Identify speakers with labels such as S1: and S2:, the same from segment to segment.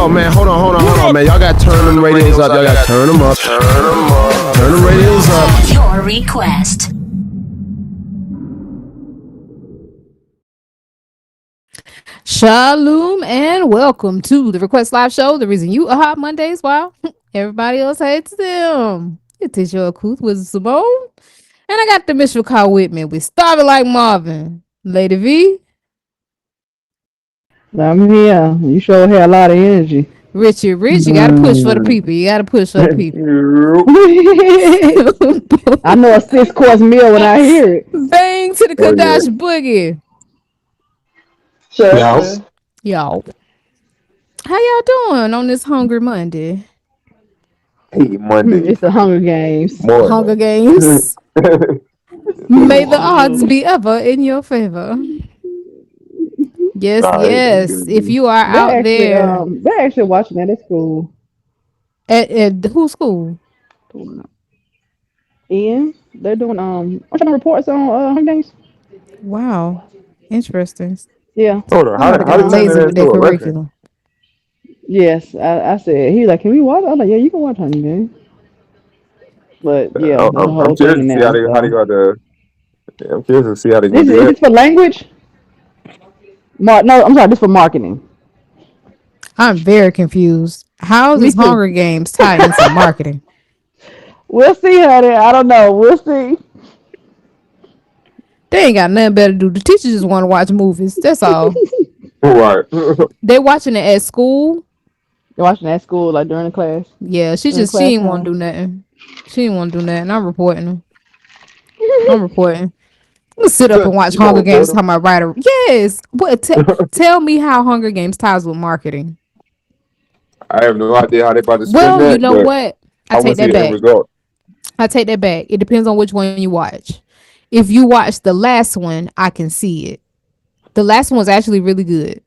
S1: Oh man, hold on, man. Y'all got to turn them radios up. Y'all got to turn them up. Turn the radios up.
S2: Your request.
S3: Shalom and welcome to the Request Live Show. The reason you are hot Mondays while everybody else hates them. It is your Kuth with Simone. And I got the Mitchell car with me. We started like Marvin. Lady V.
S4: I'm here. You sure had a lot of energy.
S3: Richard, you gotta push for the people. You gotta push for the people.
S4: I know a 6-course meal when I hear it.
S3: Bang to the Q'dash boogie.
S4: Sure.
S3: Y'all. How y'all doing on this Hungry Monday?
S5: Hey, Monday.
S4: It's the Hunger Games.
S3: Hunger Games. May the odds be ever in your favor. Yes, yes. If you are out there.
S4: They're actually watching that at school.
S3: At whose school?
S4: Ian, they're doing watching reports on Hunger Games.
S3: Wow. Interesting.
S4: Yeah.
S5: Hold on. How did
S3: lazy with their curriculum?
S4: Yes, I said he's like, can we watch? I'm like, yeah, you can watch Hunger Games. But yeah,
S5: I'm curious to see how they got the. Yeah, I'm curious to see how they do that.
S4: Is this for language? No, I'm sorry. This for marketing.
S3: I'm very confused. How is this Hunger Games tied into marketing?
S4: We'll see, honey. I don't know. We'll see.
S3: They ain't got nothing better to do. The teachers just want to watch movies. That's all.
S5: Right.
S3: They watching it at school.
S4: They're watching it at school, like during the class.
S3: Yeah, she ain't want to do nothing. She didn't want to do nothing. I'm reporting them. I'm gonna sit up and watch Hunger Games. How my writer? Yes. What? Tell me how Hunger Games ties with marketing.
S5: I have no idea how they about to spin that.
S3: Well, you know what? I take that back. I take that back. It depends on which one you watch. If you watch the last one, I can see it. The last one was actually really good.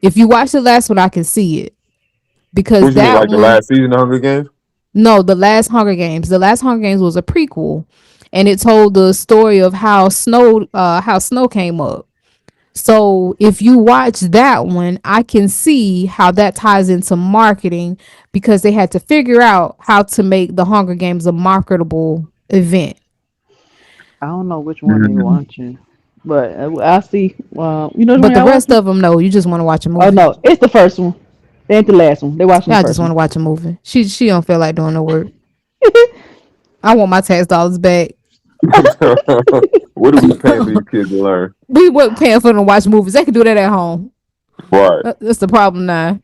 S3: If you watch the last one, I can see it. Because that
S5: like the last season of Hunger Games?
S3: No, the last Hunger Games. The last Hunger Games was a prequel, and it told the story of how snow came up. So if you watch that one, I can see how that ties into marketing because they had to figure out how to make the Hunger Games a marketable event.
S4: I don't know which one they're watching, but I see. But
S3: the rest of them, no, you just want to watch a movie.
S4: Oh no, it's the first one. They ain't the last one. They watching.
S3: I just want to watch a movie. She don't feel like doing no work. I want my tax dollars back.
S5: What are we paying for these kids to learn?
S3: We weren't paying for them to watch movies. They can do that at home.
S5: Right.
S3: That's the problem now.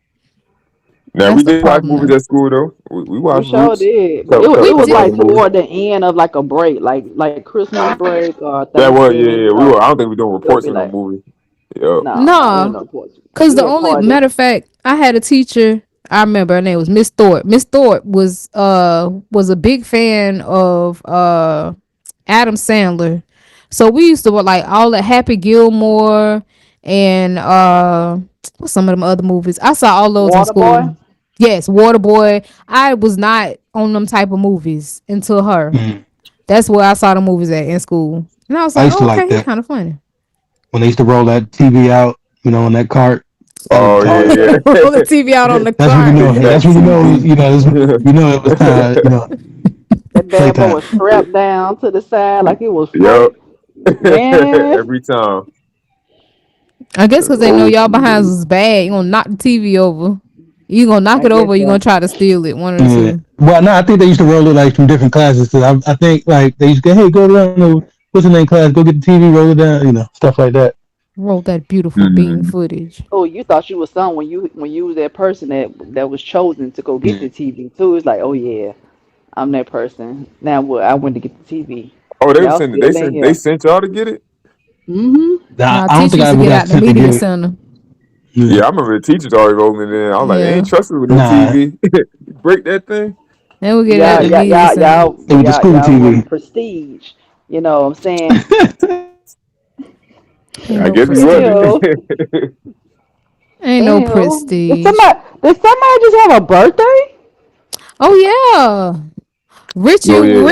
S5: Now we did watch movies at school though. We watched.
S4: We sure did. It was like toward the end of like a break, like Christmas break or
S5: that was We were. I don't think we're doing reports on the movie. Yeah.
S3: No, because the only matter of fact, I had a teacher. I remember her name was Miss Thorpe. Miss Thorpe was a big fan of Adam Sandler. So we used to like all the Happy Gilmore and what's some of them other movies. I saw all those in school. Boy? Yes, Waterboy. I was not on them type of movies until her. Mm-hmm. That's where I saw the movies at in school. And I was like, okay, he's kind of funny.
S6: When they used to roll that TV out, on that cart.
S5: Oh yeah.
S3: Roll the TV out on the cart.
S6: That's when you know it was time.
S4: That bad boy was strapped down to the side like it was.
S5: Yep. Every time.
S3: I guess because they know y'all behinds was bad. You gonna knock the TV over. You gonna knock it over. You gonna try to steal it. One or two.
S6: Well, no, I think they used to roll it like from different classes. Cause I think like they used to go, hey, go down to what's the name class? Go get the TV, roll it down. Stuff like that.
S3: Roll that beautiful bean footage.
S4: Oh, you thought you was son when you was that person that was chosen to go get the TV too. It's like, oh yeah, I'm that person. Now I went to get the TV.
S5: Oh, they sent y'all to get it.
S4: Mm-hmm.
S6: I don't think I ever got
S3: the media center.
S5: Yeah, I remember the teachers already rolling it in. I was like, they ain't trusted with no TV. Break that thing.
S3: Then we get out the media center.
S6: It was the school TV.
S4: Prestige. You know what I'm saying?
S5: I guess it was.
S3: Ain't no prestige.
S4: Did somebody just have a birthday?
S3: Oh yeah, Rich. 42.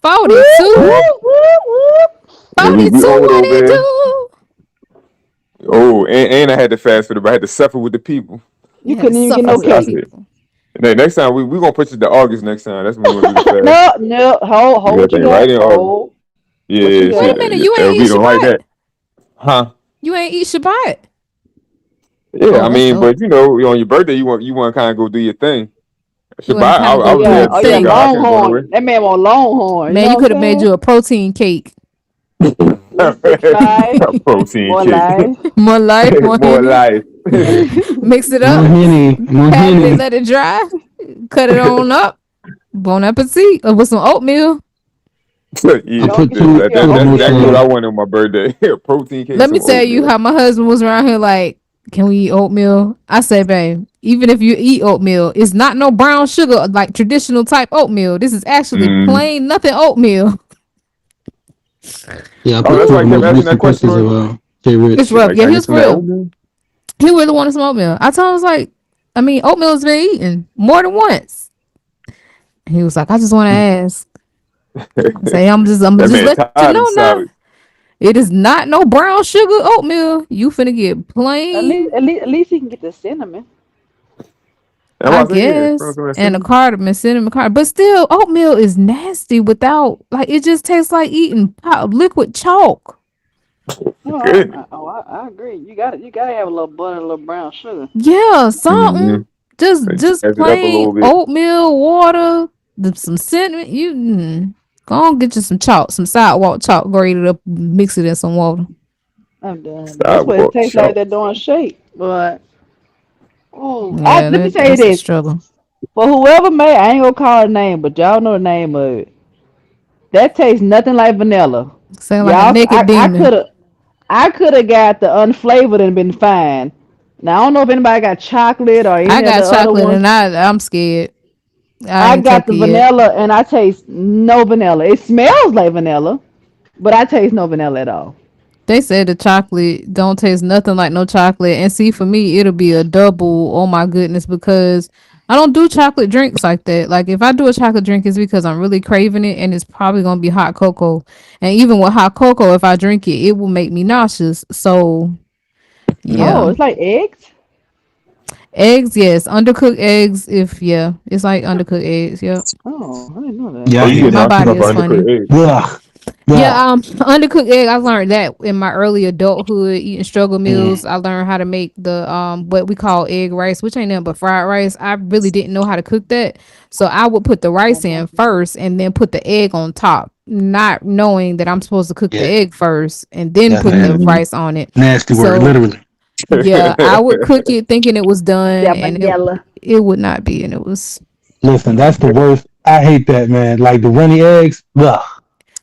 S3: 42. What he do?
S5: Oh, and I had to fast for them. I had to suffer with the people.
S4: You
S3: had to
S4: couldn't even get
S3: suffer
S4: no
S3: with
S5: I
S4: cake.
S5: said,
S3: people.
S5: next time we gonna push it to August. Next time, that's when we gonna do the fast.
S4: No, no,
S5: We
S4: hold
S5: got
S4: what you
S5: thing right
S4: got.
S5: in August.
S4: Hold what you
S5: Yeah,
S3: Wait
S5: see,
S3: a
S4: got.
S3: minute, you ain't
S5: we
S3: eat
S5: don't like
S3: Shabbat.
S5: that, huh?
S3: You ain't eat Shabbat.
S5: Yeah,
S3: Oh,
S5: I
S3: that's
S5: mean,
S3: dope.
S5: but on your birthday, you want to kind of go do your thing.
S3: You want to
S5: Shabbat,
S3: kind of
S5: I
S3: go
S5: was
S3: do
S4: Yeah,
S3: your
S5: there.
S4: oh yeah,
S5: Thank
S3: thing.
S5: God, I couldn't go nowhere.
S4: Longhorn. That man want Longhorn. You
S3: Man,
S4: know
S3: you
S4: what I'm
S3: could have made
S4: saying?
S3: you a protein cake.
S4: 365,
S5: A protein
S4: more
S5: cake,
S4: life.
S3: More life, more
S5: more
S3: honey.
S5: life.
S3: Mix it
S6: More
S3: up,
S6: henny, more
S3: pat it,
S6: henny.
S3: let it dry, cut it on up. Bon appetit. With some oatmeal.
S6: I
S5: Yeah,
S4: Don't
S6: put
S4: get you
S6: two
S4: your
S5: that's
S6: more
S4: oatmeal
S5: exactly what I
S6: so
S4: cake.
S5: wanted on my birthday. A protein cake,
S3: Let me
S5: some
S3: tell you
S5: oatmeal.
S3: how my husband was around here like, can we eat oatmeal? I say, babe, even if you eat oatmeal, it's not no brown sugar like traditional type oatmeal. This is actually
S5: Mm.
S3: plain nothing oatmeal.
S6: yeah, I
S5: Oh,
S6: put
S5: that's
S6: two
S5: why
S6: of
S5: I
S6: the
S5: kept
S6: most
S5: asking that
S6: recent
S5: question.
S6: pictures of Jay
S3: It's
S6: Rich.
S3: rough.
S5: Like,
S3: Yeah,
S5: can I
S3: he
S5: get
S3: was
S5: some
S3: for
S5: of that
S3: real.
S5: oatmeal?
S3: He really wanted some oatmeal. I told him, I was like, I mean, oatmeal has been eaten more than once. He was like, I just want to ask. I say, I'm
S5: That
S3: just
S5: man
S3: let you
S5: tired
S3: know
S5: and
S3: now.
S5: solid.
S3: It is not no brown sugar oatmeal. You finna get plain,
S4: At least he can get the cinnamon.
S5: That's why
S3: I
S5: I say, yeah, from
S3: guess,
S5: some of that
S3: and a
S5: cinnamon.
S3: cardamom, cinnamon cardamom. But still, oatmeal is nasty without like it just tastes like eating liquid chalk.
S4: No,
S5: Good.
S4: I agree. You gotta have a little butter, and a little brown sugar.
S3: Yeah,
S5: Mm-hmm.
S3: something. Just
S5: Jazz it up a
S3: plain
S5: little bit.
S3: oatmeal, water, some cinnamon. Go on, get you some chalk, some sidewalk chalk, grate it up, mix it in some water.
S4: I'm done. That's what it
S5: Sidewalk
S4: tastes like.
S5: chalk.
S4: They're doing shake. But oh,
S3: Yeah,
S4: let me tell you
S3: that's a
S4: this.
S3: struggle.
S4: For whoever made, I ain't gonna call the name, but y'all know the name of it. That tastes nothing like vanilla.
S3: Sound like a
S4: Y'all,
S3: naked demon.
S4: I could have got the unflavored and been fine. Now I don't know if anybody got chocolate or
S3: I
S4: any of
S3: got
S4: the other
S3: chocolate
S4: ones.
S3: and I'm scared. I
S4: I
S3: ain't
S4: got the
S3: tempted yet.
S4: vanilla and I taste no vanilla. It smells like vanilla, but I taste no vanilla at all.
S3: They said the chocolate don't taste nothing like no chocolate. And see, for me, it'll be a double. Oh my goodness, because I don't do chocolate drinks like that. Like if I do a chocolate drink, it's because I'm really craving it, and it's probably gonna be hot cocoa. And even with hot cocoa, if I drink it, it will make me nauseous. So
S4: Oh,
S3: yeah,
S4: it's like eggs.
S3: eggs, yes, undercooked eggs. If yeah, it's like undercooked eggs. Yep.
S4: Oh, I didn't know that.
S6: Yeah,
S5: Oh,
S6: I
S5: you
S6: hate
S5: get
S3: My
S6: that.
S5: nauseous
S3: body
S5: off
S3: is
S5: an undercooked
S3: funny.
S5: egg.
S6: Ugh.
S3: Yeah,
S6: Ugh.
S3: undercooked egg. I learned that in my early adulthood, eating struggle
S6: Mm.
S3: meals. I learned how to make the what we call egg rice, which ain't nothing but fried rice. I really didn't know how to cook that, so I would put the rice in first and then put the egg on top, not knowing that I'm supposed to cook the
S6: Yeah,
S3: egg first and then
S6: that's
S3: put the
S6: nasty.
S5: Mm-hmm.
S3: rice on it.
S6: Nasty word,
S3: So
S6: literally.
S3: yeah, I would cook it thinking it was done,
S4: Yeah,
S3: and
S4: vanilla.
S3: it would not be, and it was.
S6: Listen, that's the worst. I hate that, man. Like the runny eggs. Ugh.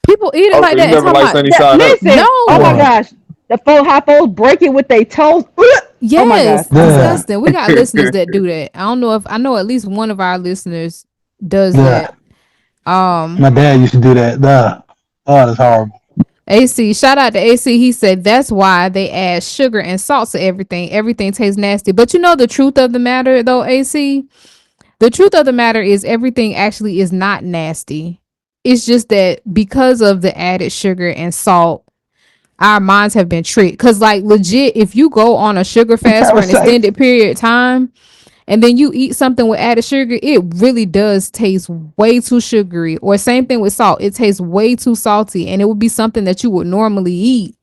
S3: People eat it
S5: Oh,
S3: like
S5: so you
S3: that and
S5: never
S3: talking
S5: like
S3: about
S5: sunny
S4: That,
S5: side up?
S4: listen. Oh my
S3: no.
S6: Ugh.
S4: gosh, the how folks break it with their toes. Oh my gosh,
S3: Yes,
S6: Ugh.
S3: disgusting. We got listeners that do that. I don't know if I know at least one of our listeners does that.
S6: Ugh.
S3: Um,
S6: My dad used to do that. Ugh. Oh, that's horrible.
S3: AC, shout out to AC. He said that's why they add sugar and salt to everything. Everything tastes nasty. But you know the truth of the matter though, AC? The truth of the matter is everything actually is not nasty. It's just that because of the added sugar and salt, our minds have been tricked. Cause like legit, if you go on a sugar fast for an
S6: Parasites.
S3: extended period of time, and then you eat something with added sugar, it really does taste way too sugary. Or same thing with salt, it tastes way too salty, and it would be something that you would normally eat.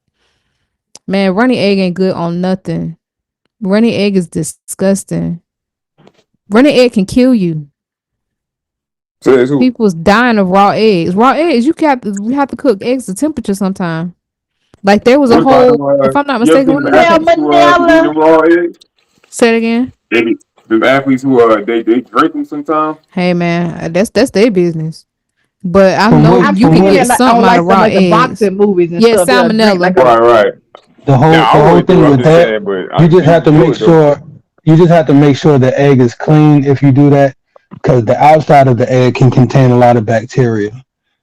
S3: Man, runny egg ain't good on nothing. Runny egg is disgusting. Runny egg can kill you.
S5: So that's who?
S3: People's dying of raw eggs. Raw eggs, you have to cook eggs to temperature sometime. Like there was a
S5: What about them?
S3: whole, if I'm not
S5: You ever
S3: mistaken,
S5: see
S3: what
S5: them
S3: is it called?
S5: athletes who be eating
S4: Salmonella.
S5: raw eggs?
S3: Say it again.
S5: They be them athletes who they drink them sometimes.
S3: Hey man, that's their business. But I
S6: From
S3: know
S6: what?
S4: I'm
S3: you
S6: From
S3: can
S4: thinking
S3: get
S6: what?
S4: that like
S3: something
S4: on
S3: out of
S4: like some
S3: raw
S4: like the
S3: eggs.
S4: boxing movies and
S3: Yeah,
S4: stuff. They'll drink like
S3: salmonella.
S4: a
S5: Right, right. Now I
S6: The whole
S5: wouldn't do
S6: thing
S5: it. I'm
S6: with
S5: just
S6: that,
S5: saying, but
S6: you just
S5: people
S6: have to
S5: do
S6: make
S5: it though.
S6: sure. You just have to make sure the egg is clean if you do that, because the outside of the egg can contain a lot of bacteria,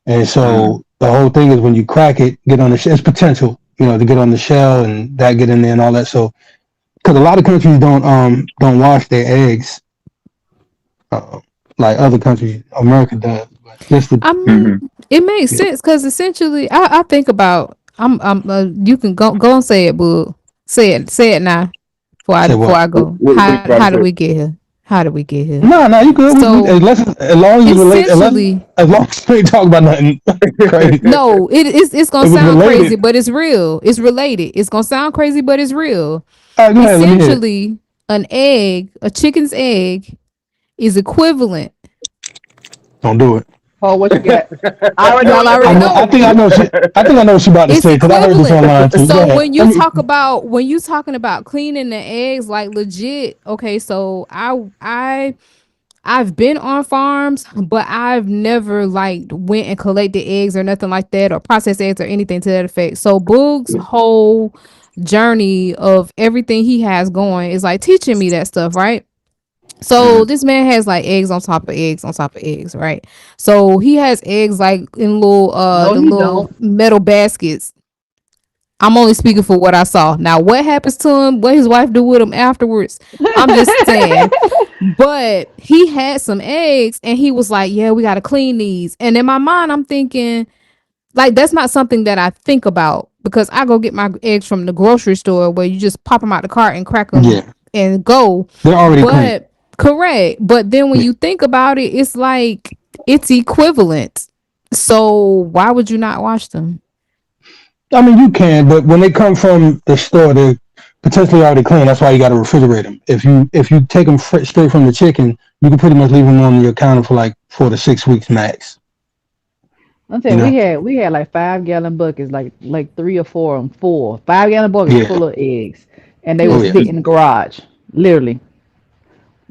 S6: and
S5: Mm.
S6: so the whole thing is when you crack it, get on the it's potential, to get on the shell and that get in there and all that. So because a lot of countries don't wash their eggs, uh, like other countries, America does. But just the
S3: I mean,
S5: Mm-hmm.
S3: it makes sense because essentially, I think about. You can go and say it, boo. Say it now
S6: Say
S3: before
S6: what?
S3: I go,
S5: What you about to
S3: how did
S5: say?
S3: we get here? How did we get here?
S6: No, you good.
S3: So
S6: As long as it's related,
S3: essentially,
S6: as long as we ain't talking about nothing crazy,
S3: no, it's
S6: it
S3: gonna
S6: was
S3: sound crazy,
S6: related.
S3: but it's real. It's related. It's gonna sound crazy, but it's real.
S6: All right, go ahead. Let me hear it.
S3: Essentially, an egg, a chicken's egg, is equivalent.
S6: Don't do it.
S4: Oh, what you got? I already know
S3: Y'all
S4: what you
S6: I
S3: already
S6: know.
S4: got.
S6: I
S3: know.
S6: think I know. I think I know what she's about to
S3: It's
S6: say because I heard this
S3: equivalent.
S6: online too. Go
S3: So
S6: ahead.
S3: when you talking about cleaning the eggs, like legit, okay, so I've been on farms, but I've never like went and collected eggs or nothing like that or processed eggs or anything to that effect. So Boog's whole journey of everything he has going is like teaching me that stuff, right? So this man has like eggs on top of eggs on top of eggs, right? So he has eggs like in little
S4: No,
S3: the
S4: he
S3: little
S4: don't.
S3: metal baskets. I'm only speaking for what I saw. Now, what happens to him, what his wife do with him afterwards, I'm just saying. But he had some eggs and he was like, yeah, we got to clean these. And in my mind, I'm thinking, like, that's not something that I think about because I go get my eggs from the grocery store where you just pop them out the cart and crack them
S6: Yeah,
S3: and go.
S6: they're already clean.
S3: But correct. But then when
S6: Yeah.
S3: you think about it, it's like it's equivalent. So why would you not wash them?
S6: I mean, you can, but when they come from the store, they're potentially already clean. That's why you got to refrigerate them. If you take them straight from the chicken, you can pretty much leave them on your counter for like 4 to 6 weeks max.
S4: I'm
S6: You
S4: saying
S6: know?
S4: we had like 5 gallon buckets, like 3 or 4 of them full. 5 gallon buckets
S6: Yeah.
S4: full of eggs, and they
S6: Oh
S4: would
S6: yeah.
S4: sit in the garage, literally.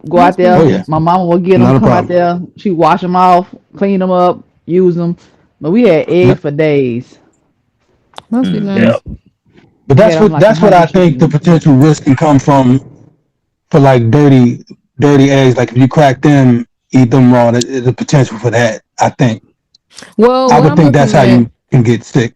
S4: Go
S3: Must
S4: out
S3: be
S6: Oh
S4: there.
S6: yeah.
S3: nice.
S4: My mama would get them,
S6: Not a
S4: come out
S6: problem.
S4: there. She wash them off, clean them up, use them. But we had eggs
S6: Yep.
S4: for days.
S3: Must be
S6: Yeah.
S3: nice.
S6: But
S4: We had
S6: that's
S4: them
S6: what
S4: like
S6: that's what I
S4: 100
S6: think the
S4: chickens.
S6: potential risk can come from for like dirty eggs. Like if you crack them, eat them raw, there's a potential for that. I think.
S3: Well,
S6: I
S3: what
S6: would
S3: I'm
S6: think that's
S3: looking
S6: how
S3: at,
S6: you can get sick.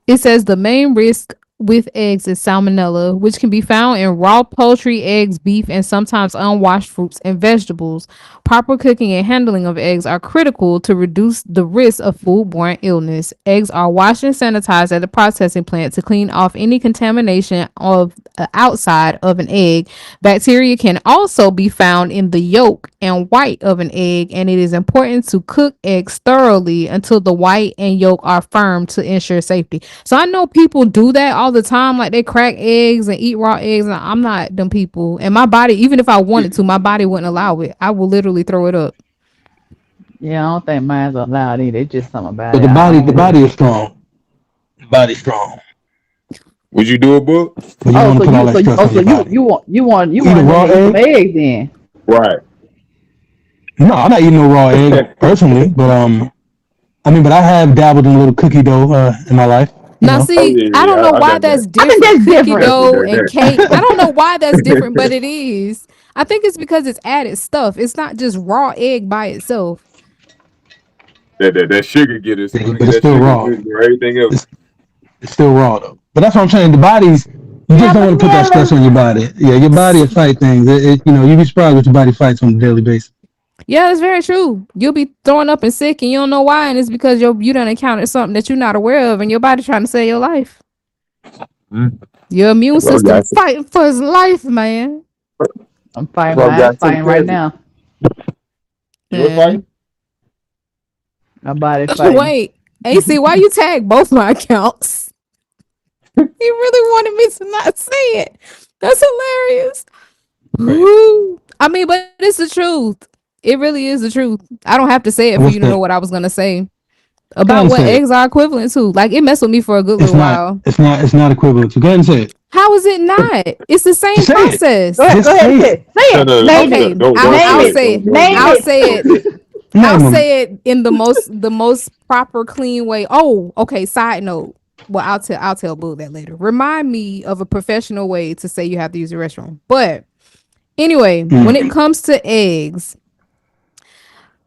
S3: it says the main risk with eggs is salmonella, which can be found in raw poultry, eggs, beef, and sometimes unwashed fruits and vegetables. Proper cooking and handling of eggs are critical to reduce the risk of foodborne illness. Eggs are washed and sanitized at the processing plant to clean off any contamination of the outside of an egg. Bacteria can also be found in the yolk and white of an egg, and it is important to cook eggs thoroughly until the white and yolk are firm to ensure safety. So I know people do that all the time, like they crack eggs and eat raw eggs, and I'm not them people. And my body, even if I wanted to, my body wouldn't allow it. I will literally throw it up.
S4: Yeah, I don't think mine's allowed either. It's just something about
S6: But
S4: it. I
S6: the
S4: don't really.
S6: body is strong. The body's strong.
S5: Would you do a book?
S6: But you don't
S4: Oh,
S6: want to
S4: so
S6: put all
S4: you
S6: that
S4: so you
S6: stress
S4: oh
S6: on
S4: so
S6: your
S4: you
S6: body.
S4: you want you
S6: Eat a
S4: want him
S6: raw
S4: to eat some
S6: egg?
S4: eggs then?
S5: Right.
S6: No, I'm not eating no raw egg personally, but but I have dabbled in a little cookie dough in my life. You
S3: Now,
S6: know,
S5: Oh
S3: see,
S5: yeah,
S3: I
S5: yeah,
S3: don't know
S5: I
S3: why
S5: done that.
S3: that's
S4: I think
S3: different.
S4: that's
S3: Cookie
S4: different.
S5: Definitely
S3: dough
S5: done
S3: and cake. I don't know why that's different, but it is. I think it's because it's added stuff. It's not just raw egg by itself.
S5: that sugar get us. You want to
S6: but
S5: get
S6: it's
S5: that
S6: still
S5: sugar
S6: raw.
S5: with everything else.
S6: It's, it's still raw though. But that's what I'm saying. The body's you just
S4: Yeah,
S6: don't
S4: but
S6: want to put that stress on your body. Yeah, your body will fight things. You'd be surprised what your body fights on a daily basis.
S3: Yeah, that's very true. You'll be throwing up and sick, and you don't know why, and it's because you done encountered something that you're not aware of, and your body trying to save your life.
S5: Mm.
S3: Your immune
S5: Bro,
S3: system
S5: got
S3: fighting for his life, man.
S4: I'm fighting.
S5: bro,
S4: Mine's
S5: got to take
S4: fighting
S5: care
S4: right
S5: of it.
S4: now.
S5: You was
S3: Yeah.
S5: fighting?
S4: My body fighting.
S3: Wait, AC, why you tag both my accounts? He really wanted me to not say it. That's hilarious.
S6: Right.
S3: Woo. I mean, but it's the truth. It really is the truth. I don't have to say it for
S6: What's
S3: you to know
S6: that?
S3: what I was gonna say
S6: Go ahead
S3: about
S6: and
S3: what
S6: say it.
S3: eggs are equivalent to. Like it messed with me for a good
S6: It's
S3: little
S6: not.
S3: while.
S6: It's not. It's not equivalent to. Go ahead and say it.
S3: How is it not? It's the same
S6: Just say it.
S3: process.
S4: Go
S6: Just
S4: ahead,
S6: say
S4: say
S6: it.
S4: it. Say
S5: No,
S4: it.
S5: no,
S4: Name it.
S3: Okay,
S5: don't
S4: Name
S3: I'll
S5: say
S4: it.
S5: it.
S3: say
S5: Don't
S3: it.
S5: don't
S4: Name
S5: do
S3: I'll
S5: it.
S4: it.
S3: say
S5: Don't
S3: it.
S5: say it.
S3: I'll
S6: Name them.
S3: say it in the most proper, clean way. Oh, okay. Side note. Well, I'll tell Boo that later. Remind me of a professional way to say you have to use the restroom. But anyway, when it
S6: Mm.
S3: comes to eggs,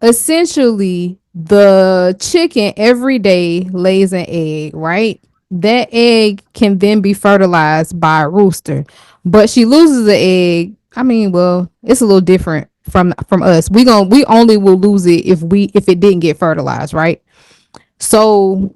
S3: essentially the chicken every day lays an egg, right? That egg can then be fertilized by a rooster, but she loses the egg. I mean, well, it's a little different from us. We only will lose it if it didn't get fertilized, right? So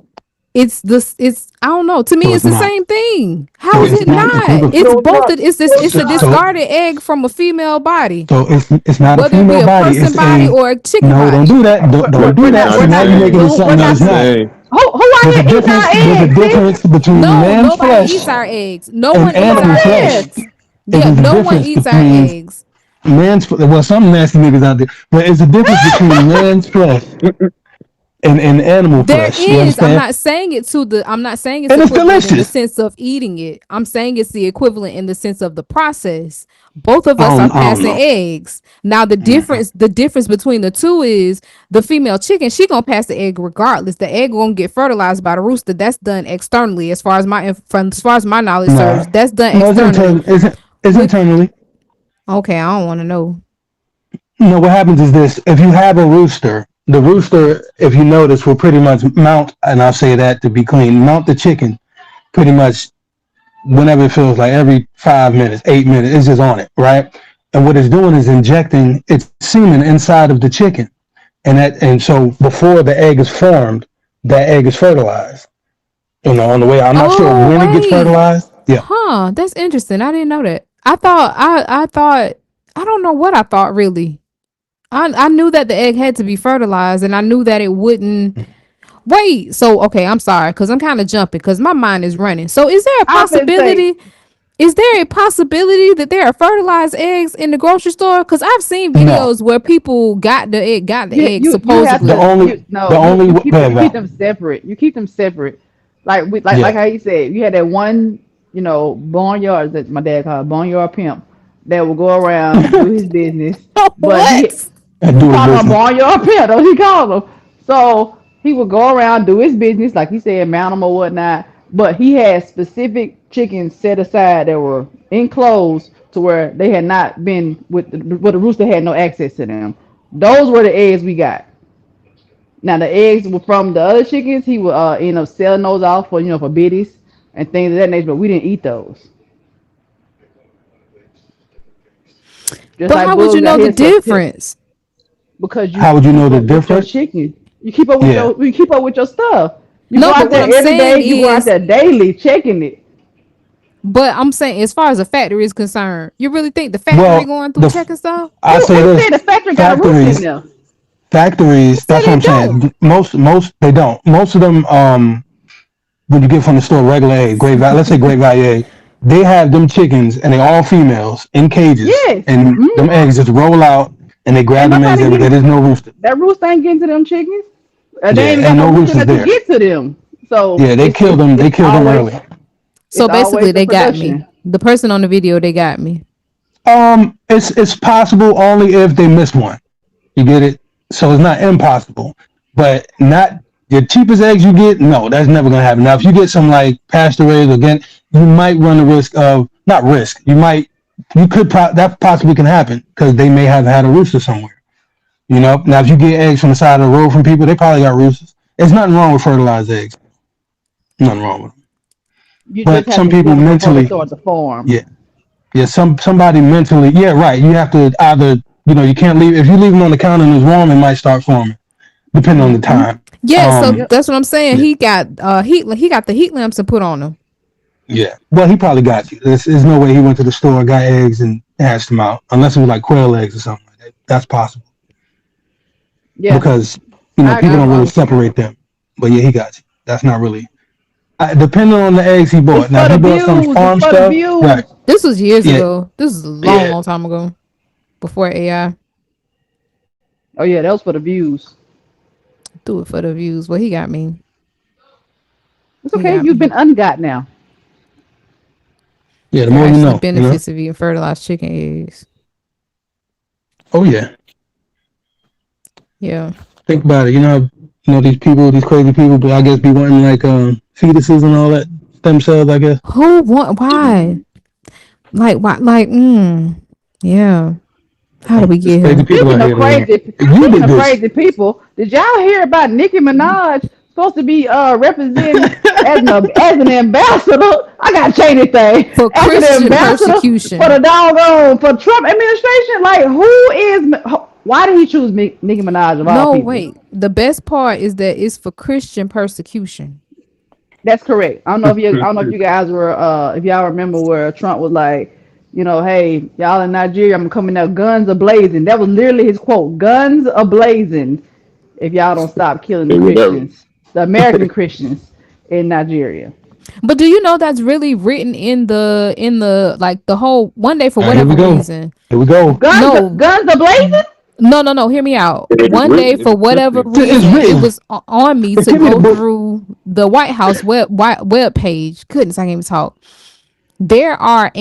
S3: it's I don't know. To me,
S6: So
S3: it's
S6: it's
S3: the
S6: not.
S3: same thing.
S6: So
S3: How is
S6: it's
S3: it
S6: not.
S3: not? It's
S5: No,
S3: both.
S5: not.
S3: It's a
S6: So
S3: discarded egg from a female body,
S6: so it's not a
S3: whether it be
S6: female
S3: a
S6: body.
S3: person
S6: It's
S3: body
S6: a
S3: or a chicken
S6: no. Don't
S3: body.
S6: do that. Don't do that.
S5: Not
S6: See,
S4: We're
S5: the
S6: now
S4: not
S6: you're making
S5: same.
S6: it
S4: doing. We're
S6: something that
S5: Not
S6: it's
S5: the
S4: not.
S6: not.
S5: same.
S4: Who out
S6: There's a
S4: here eating
S6: difference.
S4: our
S6: There's a
S4: eggs,
S6: difference
S4: sis?
S6: between
S3: No,
S6: man's
S3: nobody
S6: flesh
S3: eats our eggs. No
S6: and
S3: one eats
S6: animal
S3: our
S6: flesh.
S4: Yes.
S3: eggs.
S6: And
S3: Yeah,
S6: there's a
S3: no one
S6: difference
S3: eats our
S6: between
S3: eggs.
S6: well, some nasty niggas out there, but it's a difference between man's flesh and animal
S3: There
S6: flesh. You
S3: is.
S6: understand?
S3: I'm not saying it's
S6: And it's
S3: equivalent in the
S6: delicious.
S3: sense of eating it. I'm saying it's the equivalent in the sense of the process. Both of us are
S6: I don't
S3: passing
S6: know.
S3: eggs. Now the difference between the two is the female chicken, she gonna pass the egg regardless. The egg gonna get fertilized by the rooster. That's done externally as far as my knowledge
S6: Nah,
S3: serves. That's done
S6: no,
S3: externally.
S6: it's
S3: With
S6: internally.
S3: okay, I don't want to know.
S6: No, what happens is this: if you have a rooster, the rooster, if you notice, will pretty much mount, and I'll say that to be clean, mount the chicken pretty much whenever it feels like every 5 minutes, 8 minutes, it's just on it, right? And what it's doing is injecting its semen inside of the chicken, and so before the egg is formed, that egg is fertilized. On the way. I'm not sure
S3: Oh
S6: when it gets
S3: wait,
S6: fertilized. Yeah,
S3: huh? That's interesting. I didn't know that. I thought I don't know what I thought really. I knew that the egg had to be fertilized, and I knew that it wouldn't. Wait, so okay, I'm sorry because I'm kind of jumping because my mind is running. So is there a
S4: I've been saying.
S3: possibility? Is there a possibility that there are fertilized eggs in the grocery store? Because I've seen
S6: no.
S3: videos where people got the egg
S4: You have
S6: The
S3: supposedly.
S4: to
S6: only,
S4: you no
S6: the
S4: you
S6: only,
S4: you
S6: go
S4: keep
S6: ahead,
S4: you keep
S6: Val.
S4: them separate. You keep them separate. Like
S6: Yeah,
S4: how you said, you had that one, barnyard that my dad called barnyard pimp that will go around do his business, but
S3: What?
S6: and
S4: we
S6: do his
S4: call him a
S6: business.
S4: barnyard pimp, that's what he called him. So he would go around do his business, like he said, mount them or whatnot. But he had specific chickens set aside that were enclosed to where they had not been where the rooster had no access to them. Those were the eggs we got. Now the eggs were from the other chickens. He would selling those off for for biddies and things of that nature. But we didn't eat those. Just
S3: But
S4: like
S3: how would you
S4: Bugs got
S3: know the
S4: his
S3: difference?
S4: because you
S6: How would you know
S4: keep
S6: the
S4: up with your
S6: difference?
S4: chicken. You keep up with
S6: Yeah.
S4: your stuff. You go
S3: No,
S4: out
S3: but what
S4: there
S3: I'm
S4: every
S3: saying
S4: day. You go out
S3: is,
S4: there daily checking it.
S3: but I'm saying as far as the factory is concerned, you really think the factory
S6: Well,
S3: going through checking stuff?
S6: I say
S4: Who
S6: this:
S4: said the factory got a rooster in
S6: factories,
S4: there?
S3: Who
S6: factories.
S3: said
S6: That's what
S3: they
S6: I'm
S3: don't?
S6: saying. Most they don't. Most of them, when you get from the store, regular egg, let's say great value egg, they have them chickens and they all females in cages,
S4: Yes.
S6: and them eggs just roll out and they grab
S4: Ain't
S6: them eggs
S4: nobody
S6: every day.
S4: getting
S6: There's no rooster.
S4: that rooster ain't getting to them chickens. They ain't
S6: Yeah,
S4: even got
S6: ain't
S4: no
S6: no
S4: rooster in
S6: roosters
S4: there to
S6: there.
S4: get to them. So
S6: Yeah, they kill them. They kill them early.
S3: So
S4: it's
S3: basically,
S4: always the
S3: they got me.
S4: production.
S3: The person on the video, they got me.
S6: It's possible only if they miss one. You get it? So it's not impossible, but not the cheapest eggs you get. No, that's never gonna happen. Now, if you get some like pasture eggs, again, you might run the risk of not risk. That possibly can happen because they may have had a rooster somewhere. Now if you get eggs from the side of the road from people, they probably got roosters. There's nothing wrong with fertilized eggs. Nothing wrong with them.
S4: You just
S6: But
S4: have
S6: some
S4: to get
S6: people
S4: them before they
S6: mentally,
S4: start to form.
S6: yeah, yeah, somebody mentally, yeah, right. You have to either, you can't leave if you leave them on the counter and it's warm, it might start forming, depending on the
S4: Mm-hmm.
S6: time.
S3: Yeah, so
S4: Yep.
S3: that's what I'm saying.
S6: Yeah,
S3: He got heat. He got the heat lamps and put on them.
S6: yeah. Well, he probably got you. There's no way he went to the store, got eggs, and hatched them out, unless it was like quail eggs or something like that. That's possible
S4: Yeah.
S6: because
S4: I
S6: people
S4: agree.
S6: don't really separate them. But yeah, he got you. That's not really depending on the eggs he
S4: It's
S6: bought. Now,
S4: for
S6: if he
S4: the
S6: bought some
S4: views. It's
S6: farm
S4: for the
S6: stuff, right?
S4: views.
S3: This was years
S6: Yeah,
S3: ago. This is a long,
S6: yeah.
S3: long time ago. Before AI.
S4: Oh yeah, that was for the views.
S3: Do it for the views. Well, he got me.
S4: It's
S3: He
S4: okay.
S3: got
S4: You've
S3: me.
S4: been ungot now.
S6: Yeah, the
S3: There are
S6: more you
S3: actually
S6: know,
S3: benefits of eating fertilized chicken eggs.
S6: Oh yeah.
S3: Yeah.
S6: Think about it. These people, these crazy people, but I guess be wanting like fetuses and all that stem cells. I guess.
S3: Who want why? Like why yeah. How do we
S6: There's
S3: get
S6: crazy
S3: here?
S6: people out here, man. You
S4: Speaking
S6: did
S4: of
S6: this.
S4: crazy people, did y'all hear about Nicki Minaj supposed to be representing as an ambassador? I gotta change the thing
S3: For
S4: as an
S3: Christian
S4: ambassador for the
S3: persecution.
S4: doggone for Trump administration. Like, who is? Why did he choose Nicki Minaj of all
S3: No,
S4: people?
S3: wait. The best part is that it's for Christian persecution.
S4: That's correct. I don't know if you guys were if y'all remember where Trump was like, hey, y'all in Nigeria, I'm coming out, guns are blazing. That was literally his quote, guns are blazing if y'all don't stop killing the
S5: Hey, whatever.
S4: Christians, the American Christians in Nigeria.
S3: But do you know that's really written in the like the whole one day for
S6: All right, here we
S3: whatever
S6: go.
S3: reason?
S6: Here we go.
S3: No,
S4: Guns are blazing?
S3: no. Hear me out.
S5: It's
S3: One day,
S5: written in
S3: for
S5: the
S3: whatever
S5: scripture.
S6: It's
S3: reason, it
S6: written.
S3: was on me to
S6: Give me the
S3: go
S6: book.
S3: through the White House web page. Goodness, I can't even talk. There are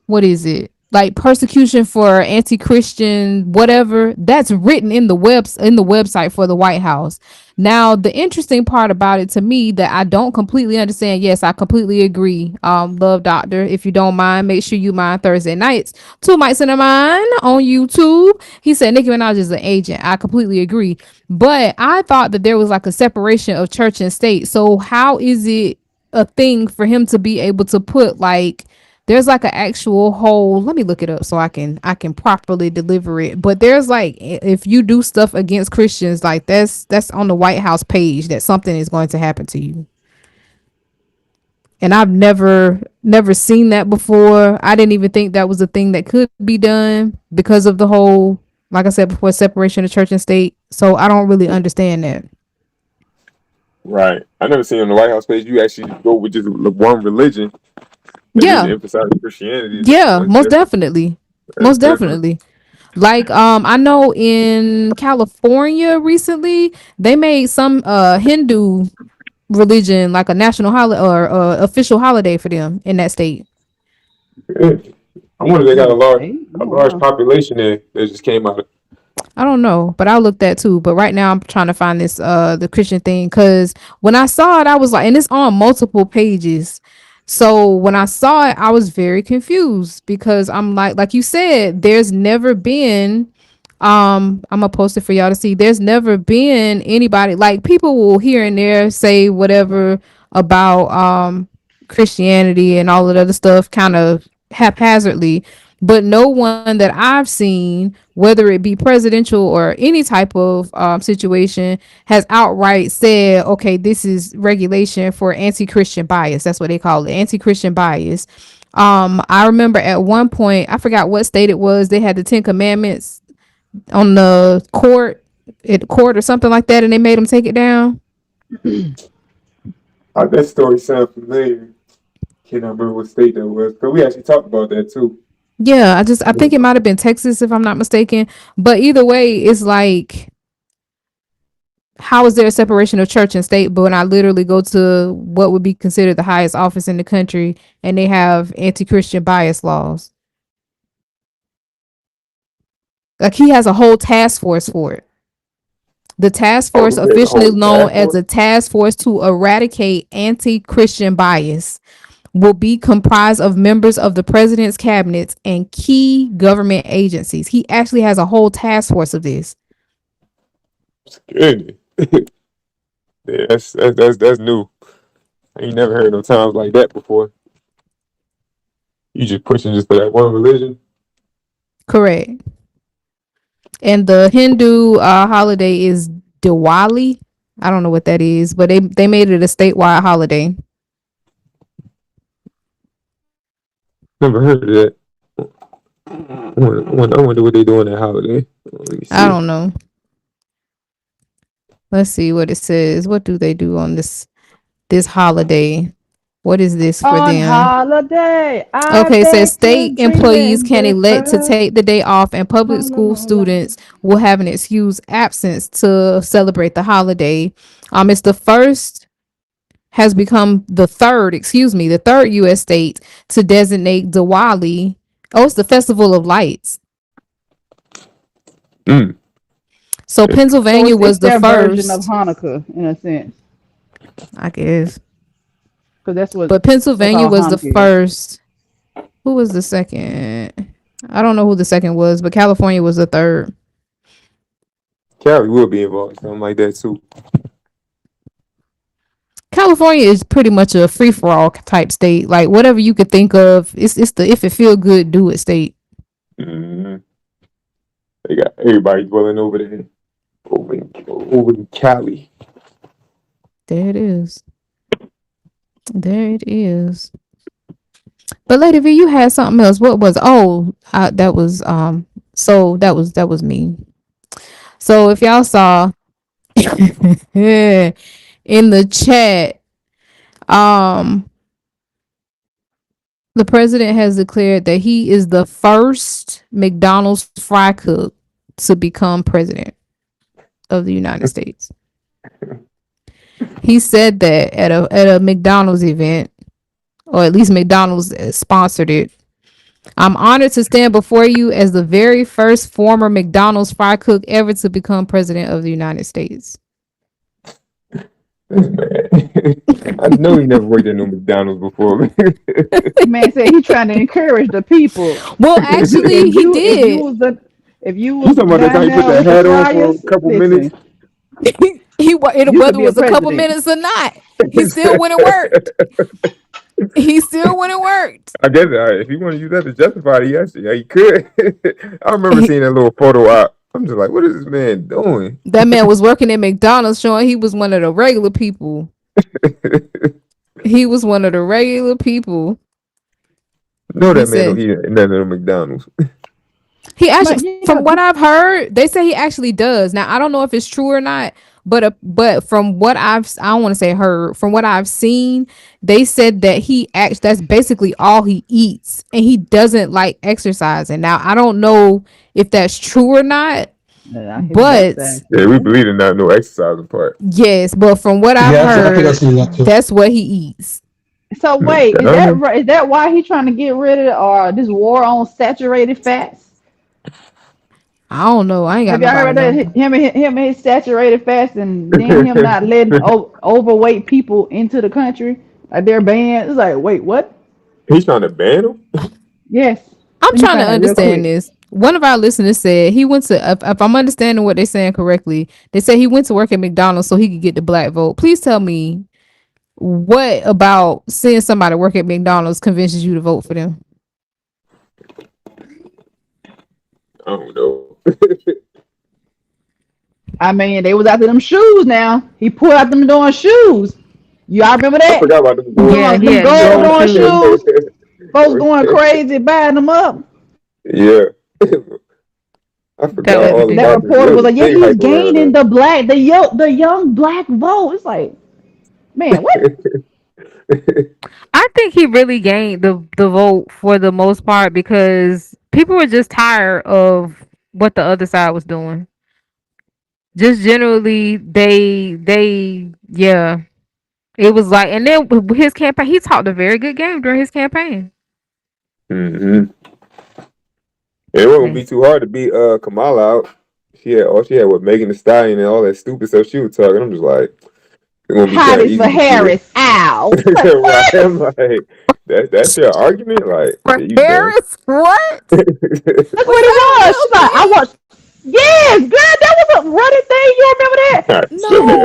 S3: what is it? Like persecution for anti-Christian whatever that's written in the website for the White House. Now, the interesting part about it to me that I don't completely understand. Yes, I completely agree. Love Doctor, if you don't mind, make sure you mind Thursday nights. 2 mics in a mind on YouTube. He said Nicki Minaj is an agent. I completely agree. But I thought that there was like a separation of church and state. So how is it a thing for him to be able to put like there's like an actual whole, let me look it up so I can properly deliver it, but there's like if you do stuff against Christians, like that's on the White House page that something is going to happen to you. And I've never seen that before. I didn't even think that was a thing that could be done because of the whole, like I said before, separation of church and state. So I don't really understand that.
S5: Right. I never seen on the White House page you actually go with just one religion and just
S3: Yeah,
S5: emphasize Christianity.
S3: yeah,
S5: That's
S3: most
S5: different.
S3: definitely.
S5: That's
S3: Most
S5: different.
S3: definitely. Like I know in California recently they made some Hindu religion like a national holiday or official holiday for them in that state.
S5: Yeah. I wonder if they
S4: In
S5: got
S4: the state?
S5: a
S4: Oh
S5: large
S4: wow.
S5: population there that just came out of.
S3: I don't know, but I'll look that too. But right now I'm trying to find this the Christian thing because when I saw it, I was like, and it's on multiple pages. So when I saw it, I was very confused because I'm like you said, there's never been I'm gonna post it for y'all to see. There's never been anybody like people will here and there say whatever about Christianity and all of the other stuff kind of haphazardly, but no one that I've seen, whether it be presidential or any type of situation, has outright said, okay, this is regulation for anti-Christian bias. That's what they call it, anti-Christian bias. I remember at one point, I forgot what state it was, they had the 10 Commandments on the court or something like that, and they made them take it down.
S5: That story sounds familiar. Can't remember what state that was, but we actually talked about that too.
S3: Yeah, I think it might have been Texas if I'm not mistaken. But either way, it's like, how is there a separation of church and state? But when I literally go to what would be considered the highest office in the country and they have anti-Christian bias laws. Like he has a whole task force for it. The task
S5: Oh,
S3: force,
S5: there's a
S3: officially
S5: whole
S3: known
S5: task
S3: as
S5: force.
S3: a task force to eradicate anti-Christian bias, will be comprised of members of the president's cabinets and key government agencies. He actually has a whole task force of this.
S5: Good. Yeah, that's new. I ain't never heard no times like that before. You just pushing just for that one religion.
S3: Correct. And the Hindu holiday is Diwali. I don't know what that is, but they made it a statewide holiday.
S5: Never heard of that. I wonder what they do on that holiday. Let me
S3: I
S5: see.
S3: don't know. Let's see what it says. What do they do on this holiday? What is this for
S4: On
S3: them?
S4: holiday, I
S3: Okay, it says
S4: beg
S3: state
S4: to
S3: employees can elect to
S4: remember.
S3: take the day off, and public school students will have an excused absence to celebrate the holiday. It's the first has become the third U.S. state to designate Diwali. Oh, it's the Festival of Lights.
S5: Mm.
S3: So
S4: So
S3: Pennsylvania
S4: it's
S3: was the
S4: their version of
S3: first,
S4: Hanukkah in a sense,
S3: I guess.
S4: because that's what
S3: But Pennsylvania
S4: so-called
S3: was the
S4: Hanukkah is.
S3: first. Who was the second? I don't know who the second was, but California was the third.
S5: Cali will be involved, something like that too.
S3: California is pretty much a free for all type state. Like whatever you could think of, it's the if it feel good, do it state.
S5: Mm-hmm. They got everybody dwelling over there, over in Cali.
S3: There it is. There it is. But Lady V, you had something else. What was? Oh, that was So that was me. So if y'all saw in the chat, um, the president has declared that he is the first McDonald's fry cook to become president of the United States. He said that at a McDonald's event, or at least McDonald's sponsored it. I'm honored to stand before you as the very first former McDonald's fry cook ever to become president of the United States.
S5: Man. I know he never worked at no McDonald's before.
S4: Man said he's trying to encourage the people.
S3: Well, actually, he did.
S4: If you
S5: You
S4: was
S5: talking about that
S4: down
S5: time he put
S4: there
S5: that
S4: with the
S5: hat on for
S4: fryers,
S5: a couple
S4: listen,
S5: minutes?
S3: Whether
S4: could
S3: it was
S4: be
S3: a
S4: a
S3: couple
S4: president.
S3: minutes or not, he still went and worked. He still went and worked.
S5: I guess if he want to use that to justify it, yes, yeah, he could. I remember seeing that little photo out. I'm just like, what is this man doing?
S3: That man was working at McDonald's, showing he was one of the regular people. He was one of the regular people.
S5: No,
S3: He
S5: that man don't
S3: said
S5: eat none of the McDonald's.
S3: he
S4: But
S3: actually, from what I've heard, they say he actually does. Now I don't know if it's true or not, but from what I don't want to say heard, from what I've seen, they said that that's basically all he eats, and he doesn't like exercising. Now I don't know if that's true or not, but
S5: Yeah, we believe in not no exercising part.
S3: yes, but from what I've
S6: I think I
S3: heard,
S6: seen that too.
S3: that's what he eats.
S4: So wait, is that
S5: McDonald's?
S4: right? Is that why he's trying to get rid of or this war on saturated fats?
S3: I don't know. I ain't got
S4: Have y'all heard
S3: nobody
S4: about that?
S3: number.
S4: Him and his saturated fats, and then him not letting overweight people into the country. Like they're banned. It's like, wait, what?
S5: He's trying to ban him?
S4: Yes.
S3: I'm
S4: Let me
S3: trying to
S4: find that real
S3: understand
S4: quick.
S3: this. One of our listeners said he went to, if I'm understanding what they're saying correctly, they said he went to work at McDonald's so he could get the black vote. Please tell me, what about seeing somebody work at McDonald's convinces you to vote for them?
S5: I don't know.
S4: I mean, they was after them shoes now. He pulled out them darn shoes. Y'all remember
S5: I
S4: that?
S5: forgot about them.
S3: Yeah, he
S4: Them
S3: had
S4: gold
S3: them
S4: darn
S3: shoes.
S4: shoes. Folks going crazy buying them up.
S5: Yeah. I forgot
S3: That was
S5: all
S3: ridiculous.
S4: That
S5: about this.
S4: reporter
S5: There
S4: was
S5: was a
S4: like, yeah,
S5: big
S4: he's
S5: hype around
S4: gaining
S5: that.
S4: the young black vote. It's like, man, what?
S3: I think he really gained the vote for the most part because people were just tired of what the other side was doing. Just generally, yeah, it was like, and then with his campaign, he talked a very good game during his campaign.
S5: Mm-hmm. It wasn't gonna be too hard to beat Kamala out. She had what Megan Thee Stallion and all that stupid stuff she was talking. I'm just like, it's gonna be kind of
S4: Hottest
S5: easy
S4: for
S5: to beat her.
S4: Harris. Ow.
S5: Right? I'm like, that's your argument? Like,
S3: For
S5: yeah, you done.
S3: Harris, what?
S4: That's what it was. She's like, I watched. Yes, girl, that was a running thing. You remember that?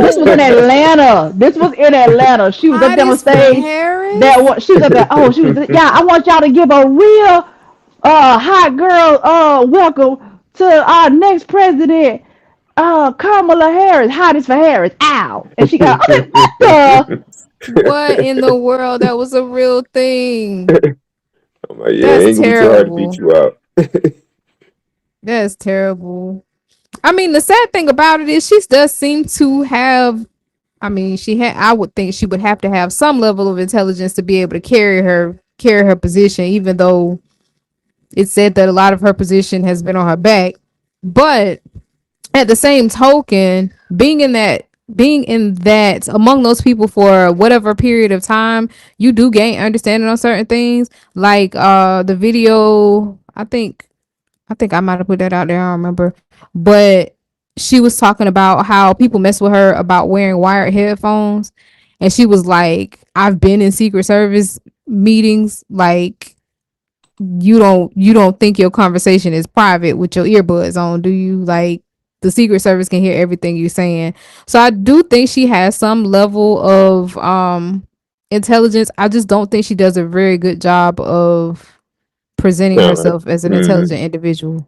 S4: This was in
S3: No.
S4: Atlanta. This was in Atlanta. She was up there on
S3: Hottest for
S4: stage.
S3: Harris?
S4: She was up there. Oh, she was. Yeah, I want y'all to give a real hot girl welcome to our next president, Kamala Harris. Hottest for Harris. Ow. And she got. I mean, what the?
S3: What in the world? That was a real thing.
S5: I'm like, yeah, it
S3: That's
S5: ain't gonna be too hard to beat
S3: terrible.
S5: you out.
S3: That's terrible. I mean, the sad thing about it is she does seem to have. I mean, I would think she would have to have some level of intelligence to be able to carry her position, even though it's said that a lot of her position has been on her back. But at the same token, being in that among those people for whatever period of time, you do gain understanding on certain things. Like the video, I think I might have put that out there, I don't remember. But she was talking about how people mess with her about wearing wired headphones. And she was like, I've been in Secret Service meetings, like you don't think your conversation is private with your earbuds on, do you? Like the Secret Service can hear everything you're saying. So I do think she has some level of intelligence. I just don't think she does a very good job of presenting herself as an intelligent individual,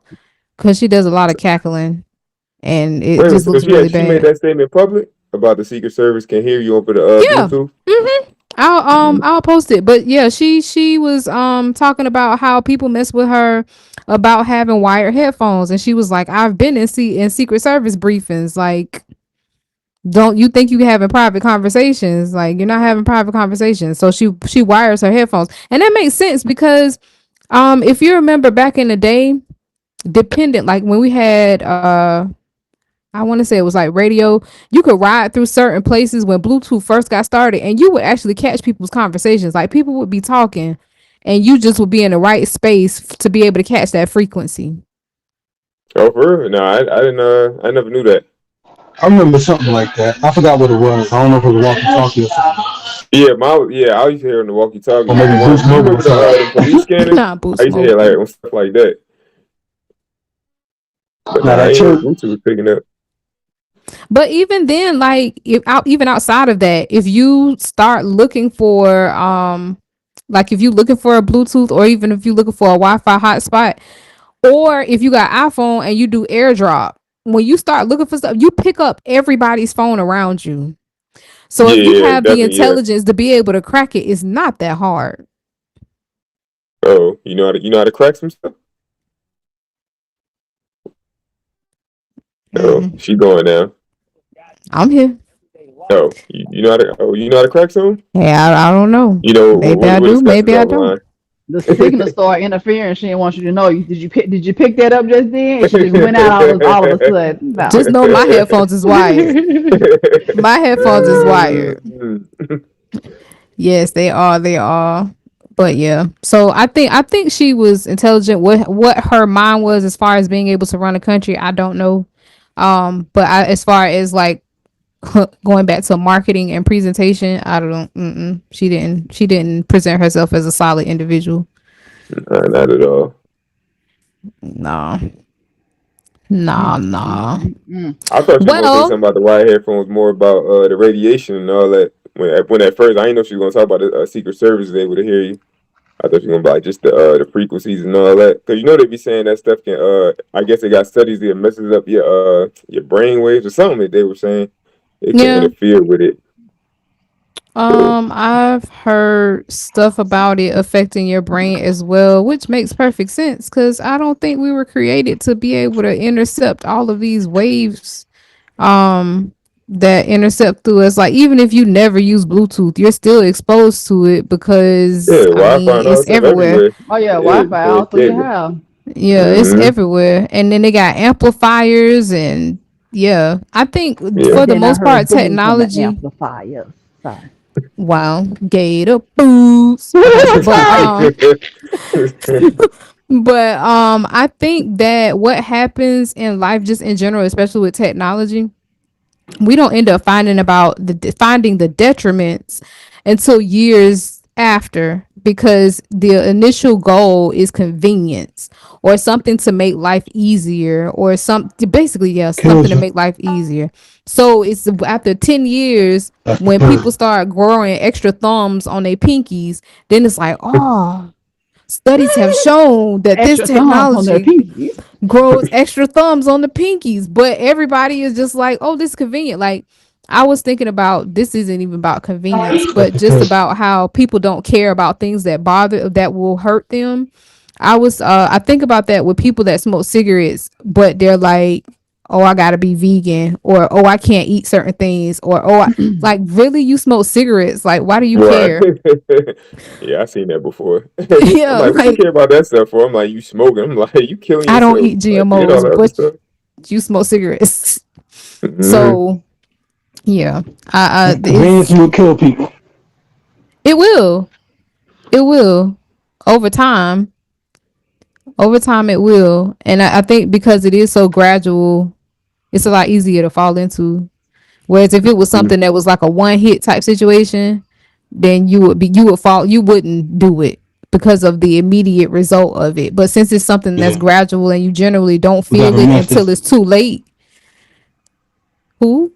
S3: because she does a lot of cackling and it just
S5: So
S3: looks really
S5: she made
S3: bad.
S5: that statement public about the Secret Service can hear you over the
S3: Yeah.
S5: Bluetooth.
S3: Mm-hmm. I'll post it. But yeah, she was talking about how people mess with her about having wired headphones, and she was like, I've been in Secret Service briefings. Like, don't you think you having private conversations? Like, you're not having private conversations. So she wires her headphones, and that makes sense because if you remember back in the day, dependent, like when we had I want to say it was like radio. You could ride through certain places when Bluetooth first got started, and you would actually catch people's conversations. Like, people would be talking, and you just would be in the right space to be able to catch that frequency.
S5: Oh, for real? No, I didn't. I never knew that.
S6: I remember something like that. I forgot what it was. I don't know if it was walkie-talkie or something.
S5: Yeah, I used to hear on the walkie-talkie.
S6: Or maybe Boost
S5: You
S6: Mobile or
S5: remember
S6: something.
S5: the police scanners?
S3: Nah,
S5: I
S3: Boost
S5: used to hear
S3: Mobile.
S5: like stuff like that. But
S6: Now
S5: I
S6: that
S5: ain't hear
S6: church,
S5: Bluetooth was picking up.
S3: But even then, like, even outside of that, if you start looking for like if you looking for a Bluetooth, or even if you looking for a Wi-Fi hotspot, or if you got iPhone and you do AirDrop, when you start looking for stuff, you pick up everybody's phone around you. So if you
S5: Yeah,
S3: have the
S5: definitely, yeah.
S3: intelligence to be able to crack it, it's not that hard.
S5: Oh, you know how to crack some stuff? Oh, she going now.
S3: I'm here.
S5: Oh, you know how to crack some?
S3: Yeah, I don't know.
S5: You know
S3: Maybe I
S5: we'll
S3: do.
S5: discuss it
S3: Maybe I don't.
S5: offline.
S4: The signal started interfering. She didn't want you to know. Did you pick that up just then? And she just went out all of a sudden. No.
S3: Just know my headphones is wired. My headphones is wired. Yes, they are. They are. But yeah. So I think she was intelligent. What her mind was as far as being able to run a country, I don't know. But as far as like going back to marketing and presentation, I don't know. She didn't present herself as a solid individual.
S5: Not at all.
S3: No.
S5: I thought she was gonna say something
S3: Well,
S5: about the wired headphones, more about the radiation and all that. When at first I didn't know she was gonna talk about the Secret Service is able to hear you. I thought you were gonna be like just the frequencies and all that, because you know they be saying that stuff can I guess they got studies that messes up your brain waves or something that they were saying it can
S3: yeah.
S5: interfere with it.
S3: I've heard stuff about it affecting your brain as well, which makes perfect sense because I don't think we were created to be able to intercept all of these waves that intercept through us. Like, even if you never use Bluetooth, you're still exposed to it because
S5: Yeah,
S3: I
S5: Wi-Fi
S3: mean
S5: and all that
S3: it's
S5: stuff
S3: everywhere.
S5: everywhere.
S4: Oh yeah,
S5: Yeah,
S4: Wi-Fi all through your house.
S3: Yeah, it's everywhere. And then they got amplifiers and yeah. I think
S5: Yeah.
S3: for
S4: And
S3: the
S4: then I
S3: most part
S4: heard boom from the
S3: technology.
S4: amplifier. Sorry.
S3: Wow, gator boots. But I think that what happens in life just in general, especially with technology, we don't end up finding the detriments until years after, because the initial goal is convenience or something to make life easier, or something to make life easier. So it's after 10 years when people start growing extra thumbs on their pinkies, then it's like, oh, studies have shown that this
S4: Extra thumbs on their
S3: technology
S4: pinky.
S3: grows extra thumbs on the pinkies, but everybody is just like, oh, this is convenient. Like, I was thinking about, this isn't even about convenience, but just about how people don't care about things that will hurt them. I think about that with people that smoke cigarettes, but they're like, oh, I gotta be vegan, or oh, I can't eat certain things, or like, really, you smoke cigarettes? Like, why do you care?
S5: Yeah, I seen that before. I'm
S3: Yeah,
S5: like, what you
S3: like,
S5: care about that stuff for? I'm like, you smoking? I'm like, you killing
S3: I don't
S5: yourself?
S3: eat
S5: Like, forget all
S3: GMOs,
S5: that other
S3: but
S5: stuff.
S3: you smoke cigarettes.
S5: Mm-hmm.
S3: So yeah,
S6: convenience will kill people.
S3: it will. It will. Over time. Over time, it will. And I think because it is so gradual, it's a lot easier to fall into. Whereas if it was something that was like a one hit type situation, then you wouldn't do it because of the immediate result of it. But since it's something that's gradual and you generally don't feel it until it's too late. Who?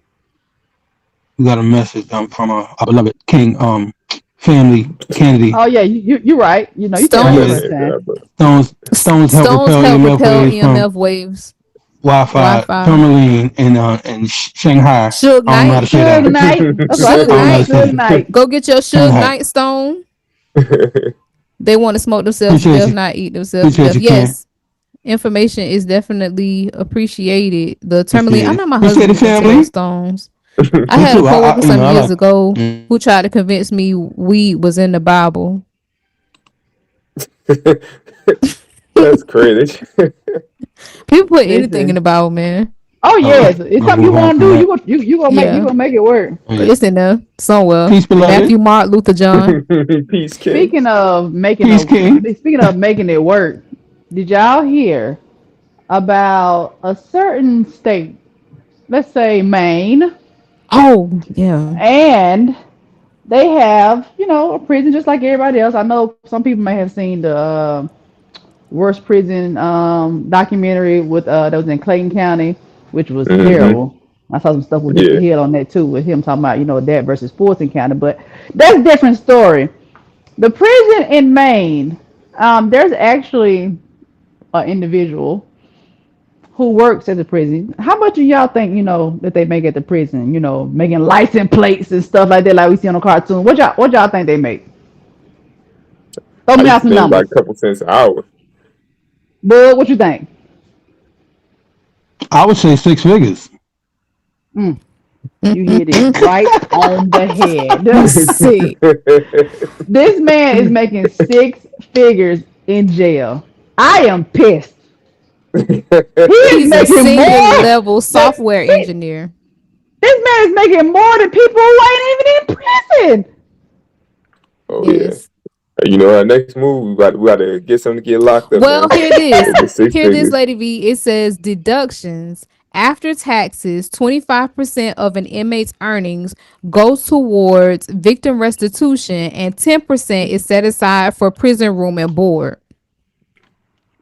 S6: We got a message from our beloved King family Kennedy.
S4: Oh yeah, you're right. You know, you said that the first time.
S6: Stones help repel
S3: EMF
S6: EMF waves
S3: waves.
S6: Wi-Fi, tourmaline, and Shanghai.
S3: Suge
S6: I don't know how to
S3: Knight.
S6: say that.
S4: Suge Knight. That's what I
S3: Suge
S4: said.
S3: Knight.
S4: Suge Knight.
S3: Go get your Suge
S6: Shanghai.
S3: Knight stone. They want to smoke themselves to
S6: Appreciate
S3: death,
S6: you.
S3: not eat themselves to
S6: Appreciate
S3: death.
S6: you, Ken.
S3: Yes, information is definitely appreciated. The tourmaline. I
S6: Appreciate
S3: know
S6: it.
S3: my
S6: Appreciate
S3: husband
S6: it,
S3: is into
S6: family.
S3: those stones. I
S6: Me
S3: had a
S6: too.
S3: coworker
S6: You know,
S3: some
S6: I
S3: years
S6: like.
S3: ago who tried to convince me weed was in the Bible.
S5: That's crazy.
S3: People put anything in
S4: Listen.
S3: the Bible, man.
S4: Oh
S6: All
S4: yes,
S6: right.
S4: it's
S6: We'll
S4: something you
S6: move on
S4: want to
S6: from
S4: do.
S6: that.
S3: Yeah,
S4: You gonna make it work.
S6: Oh, yeah.
S3: it's in there somewhere.
S6: Peace,
S3: Matthew,
S6: beloved.
S3: Mark, Luther, John.
S5: Peace, King.
S6: Peace, King.
S4: Speaking of making it work, did y'all hear about a certain state? Let's say Maine,
S3: Oh yeah.
S4: and they have a prison just like everybody else. I know some people may have seen the worst prison documentary with that was in Clayton County, which was
S5: Mm-hmm.
S4: terrible. I saw some stuff with
S5: Yeah.
S4: Mr. Hill on that too, with him talking about that versus Fulton County, but that's a different story. The prison in Maine, there's actually an individual who works at the prison. How much do y'all think that they make at the prison? Making license plates and stuff like that, like we see on the cartoon. What y'all think they make? Throw
S5: I
S4: me
S5: used
S4: out
S5: to
S4: some
S5: think like
S4: numbers.
S5: a couple cents an hour.
S4: Bud, what you think?
S6: I would say 6 figures.
S4: Mm, you hit it right on the head.
S3: Sick.
S4: This man is making 6 figures in jail. I am pissed. He is
S3: He's a
S4: making
S3: senior
S4: more.
S3: level software engineer.
S4: This man is making more than people who ain't even in prison.
S5: Oh yeah.
S3: Yes.
S5: You know, our next move, we got to get something to get locked up,
S3: Well,
S5: man.
S3: hear this.
S5: Over six
S3: Hear this,
S5: figures.
S3: Lady V. It says deductions after taxes, 25% of an inmate's earnings goes towards victim restitution, and 10% is set aside for prison room and board.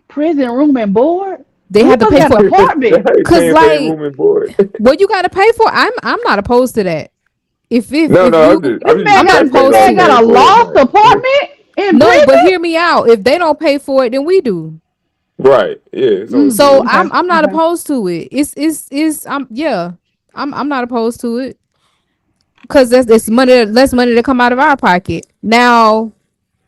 S4: Prison room and board?
S3: They
S4: So he
S3: have to
S4: must
S3: pay
S4: got
S3: for
S4: an apartment.
S5: They
S3: cause
S5: paying for their
S3: like
S5: room and board.
S3: what you gotta pay for. I'm not opposed to that. If
S5: No,
S3: if
S5: no,
S3: you
S5: I'm just
S3: I'm not
S4: This
S5: speculating
S3: opposed
S5: on
S4: man
S3: to
S4: got
S3: it.
S5: paying
S4: a
S5: for it.
S4: loft
S5: Like,
S4: apartment in
S3: No, but
S4: prison?
S3: hear me out. If they don't pay for it, then we do.
S5: right, yeah, it's only
S3: So
S5: fair.
S4: Okay.
S3: I'm not
S4: Okay.
S3: opposed to it. It's yeah. I'm not opposed to it. Cause that's money, less money to come out of our pocket. Now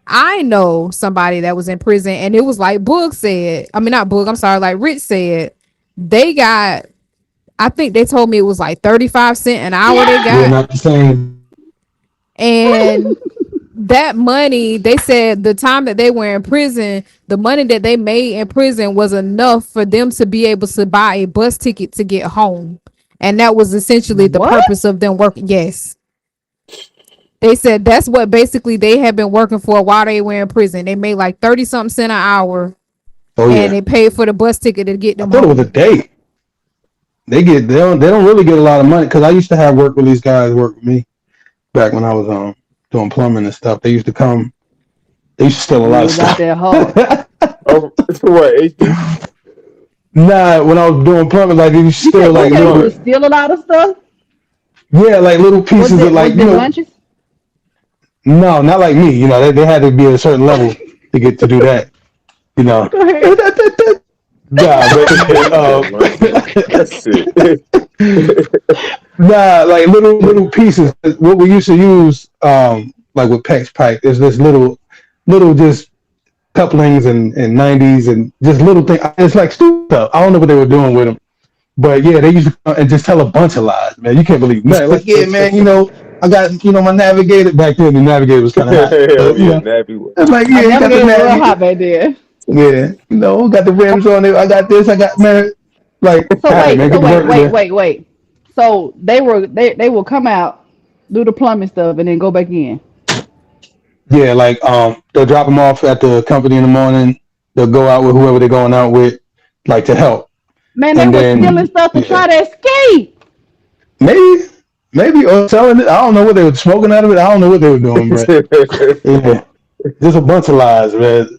S3: I know somebody that was in prison, and it was like Boog said. I mean, not Boog. I'm sorry. Like Rich said, they got. I think they told me it was like 35 cents an hour they
S6: Yeah,
S3: got,
S6: not the same.
S3: and that money, they said the time that they were in prison, the money that they made in prison was enough for them to be able to buy a bus ticket to get home, and that was essentially the
S4: What?
S3: purpose of them working. Yes. They said that's what basically they had been working for while they were in prison. They made like 30 something cent an hour,
S6: Oh
S3: and
S6: yeah.
S3: they paid for the bus ticket to get
S6: I
S3: them
S6: thought it was a
S3: home.
S6: day. They don't really get a lot of money because I used to have work with these guys work with me back when I was doing plumbing and stuff. They used to come. They used to steal a
S4: When
S6: lot
S4: you
S6: of
S4: was out
S6: stuff.
S4: there hard.
S5: Oh, what, HD?
S6: Nah, when I was doing plumbing, like they used to steal
S4: You
S6: like
S4: said you
S6: little,
S4: was steal a lot of stuff?
S6: like little pieces of like
S4: Was it lunches?
S6: No, not like me. They had to be at a certain level to get to do that. You know.
S4: Go ahead.
S6: Nah, but
S5: That's it.
S6: nah, like little pieces. What we used to use, like with PEX pipe, is this little just couplings and 90s and just little things. It's like stupid stuff. I don't know what they were doing with them, but yeah, they used to come and just tell a bunch of lies, man. You can't believe nothing. Like, yeah, man, I got my navigator back then. The navigator was kind of hot.
S5: Hell
S6: So,
S5: yeah, Nappy.
S6: it's like, yeah,
S4: I
S6: you
S4: never
S6: got the
S4: gave real
S6: navigator.
S4: hot back there.
S6: Yeah, got the rims on it. I got this. I got, man. Like,
S4: So
S6: all right, man, get to work there.
S4: wait. So they will come out, do the plumbing stuff, and then go back in.
S6: Yeah, like they'll drop them off at the company in the morning. They'll go out with whoever they're going out with, like to help.
S4: Man, they
S6: And
S4: was stealing
S6: then
S4: stuff to try to escape.
S6: maybe or selling it. I don't know what they were smoking out of it. I don't know what they were doing, but yeah, just a bunch of lies, man.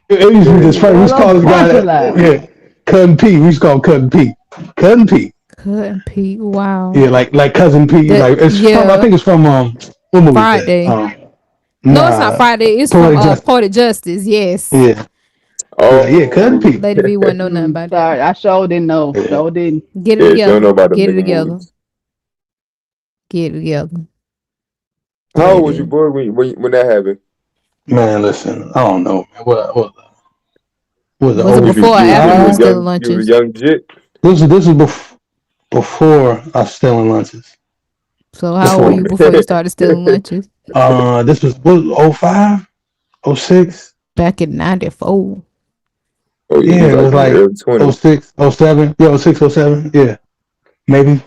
S6: It used to be this funny. We used to call this guy Cousin P. We used to call him Cousin P. Cousin P.
S3: Cousin Pete. Wow.
S6: Yeah, like Cousin P. Like it's from. I think it's from what movie
S3: Friday.
S6: is that?
S3: No, it's not Friday. It's from
S6: Poetic Justice.
S3: Poetic Justice. Yes.
S6: Yeah. Like, yeah, cousin
S5: Oh,
S6: Pete.
S3: Lady V wouldn't know nothing about
S4: Sorry,
S3: that.
S4: I sure didn't know.
S6: Yeah.
S4: Sure didn't.
S3: Get it
S5: yeah, she don't know
S3: together.
S5: about them
S3: Get it
S5: nigga
S3: together.
S5: moves.
S3: Get it together.
S5: How old was
S3: Lady.
S5: you, boy, when that happened?
S6: Man, listen, I don't know, man. What was it?
S3: Was it
S5: You
S3: before or after you was
S6: 05?
S3: stealing
S5: you was a
S3: lunches?
S5: young jit.
S6: This is before I was stealing lunches.
S3: So how old were
S6: Before.
S3: you before you started stealing lunches?
S6: This was what, 05, 06?
S3: Back in '94.
S5: Oh yeah, you
S6: Yeah, it
S5: like
S6: was
S5: in the
S6: like
S5: early 20s.
S6: 06, 07. Yeah, 06, 07. Yeah, maybe.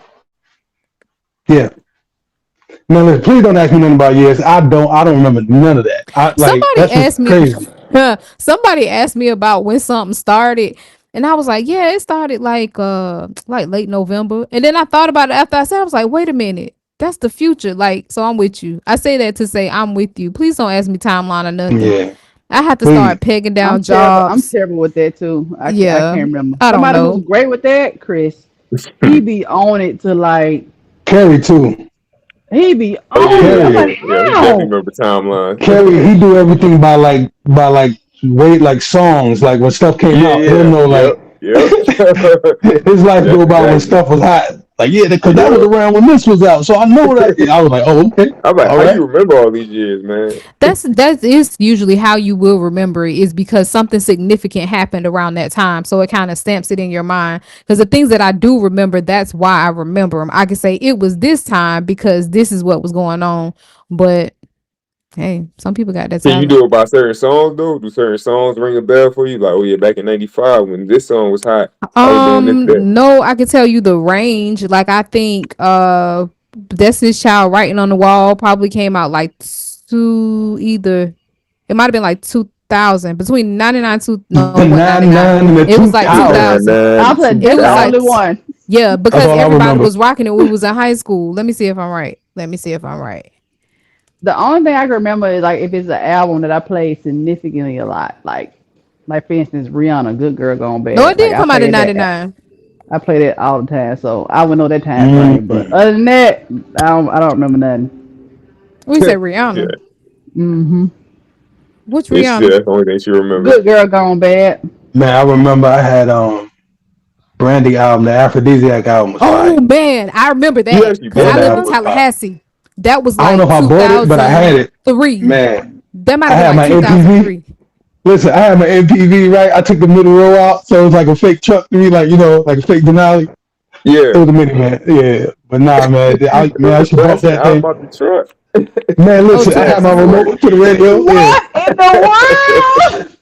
S6: Yeah. Man, listen, please don't ask me nothing about years. I don't remember none of that.
S3: Somebody
S6: That's what's
S3: asked me.
S6: crazy.
S3: Somebody asked me about when something started, and I was like, "Yeah, it started like late November." And then I thought about it after I said, I was like, "Wait a minute, that's the future." Like, so I'm with you. I say that to say I'm with you. Please don't ask me timeline or nothing.
S6: Yeah,
S3: I have to
S6: please.
S3: start pegging
S4: I'm
S3: down
S4: terrible. I'm
S3: jobs.
S4: terrible with that too. I
S3: Yeah,
S4: can't remember.
S3: I don't
S4: Somebody who's
S3: know.
S4: great with that, Chris. He be on it to like.
S6: Carrie too.
S4: He be
S5: Oh yeah,
S4: on it. I'm
S5: yeah,
S6: Carrie,
S4: like,
S5: yeah. He definitely
S4: how?
S5: remember timeline.
S6: He do everything by wait, like songs. Like when stuff came
S5: Yeah,
S6: out, he'll
S5: yeah,
S6: know
S5: yep,
S6: like
S5: yep.
S6: his life
S5: That's
S6: go by when
S5: exactly.
S6: stuff was hot. Like, yeah, because that was
S5: Yep.
S6: around when this was out. So I know that. I was like, oh, okay,
S5: I'm like,
S6: all
S5: how
S6: right.
S5: you remember all these years, man?
S3: That is usually how you will remember it, is because something significant happened around that time, so it kind of stamps it in your mind. Because the things that I do remember, that's why I remember them. I can say it was this time because this is what was going on. But hey, some people got that
S5: Can you
S3: talent.
S5: do it by certain songs though? Do certain songs ring a bell for you? Like, oh yeah, back in '95 when this song was hot, I was doing this. That.
S3: No, I can tell you the range. Like, I think Destiny's Child, Writing on the Wall, probably came out like it might have been like 2000, between 99 to no, it
S6: The
S3: wasn't 99.
S6: 99 and the
S3: It was like
S6: 2000.
S3: 2000.
S5: 99
S4: I'm
S5: to
S4: like,
S3: It
S4: that's the
S3: was
S5: 2000.
S3: like,
S4: only one.
S3: yeah,
S6: That's
S3: because
S6: all I
S3: everybody
S6: remember.
S3: was rocking it when we was in high school. Let me see if I'm right.
S4: The only thing I can remember is like if it's an album that I played significantly a lot. Like for instance, Rihanna, Good Girl Gone
S3: No, it
S4: Bad. Like
S3: did
S4: I
S3: come out in
S4: played that.
S3: 99.
S4: I played it all the time, so I would know that time frame. But
S6: Mm-hmm.
S4: other than that, I don't remember nothing.
S3: We said
S5: Yeah,
S3: Rihanna.
S4: Hmm.
S3: Which
S5: it's yeah,
S3: Rihanna?
S5: that's the only thing she remember.
S4: Good Girl Gone Bad.
S6: Man, I remember I had Brandy album, the Aphrodisiac album was
S3: Oh
S6: fire.
S3: man, I remember
S5: You
S3: that
S5: actually
S3: because
S5: bought
S3: I
S6: That
S5: that
S3: lived in
S6: album
S5: one?
S6: was fire.
S3: Tallahassee. That was
S6: I don't know
S3: like
S6: if I bought it, but I had it.
S3: 2003.
S6: Man,
S3: That might
S6: I
S3: have been
S6: had
S3: like
S6: my MPV.
S3: 2003.
S6: Listen, I had my MPV, right? I took the middle row out, so it was like a fake truck to me, like, like a fake Denali. It
S5: Yeah.
S6: was a minivan, yeah. But nah, man, I should bought
S5: Blasting
S6: that
S5: out
S6: thing.
S5: about the truck.
S6: Man,
S3: Oh,
S6: listen, I had my
S3: 2004.
S6: remote to the radio, yeah.
S4: What in the world?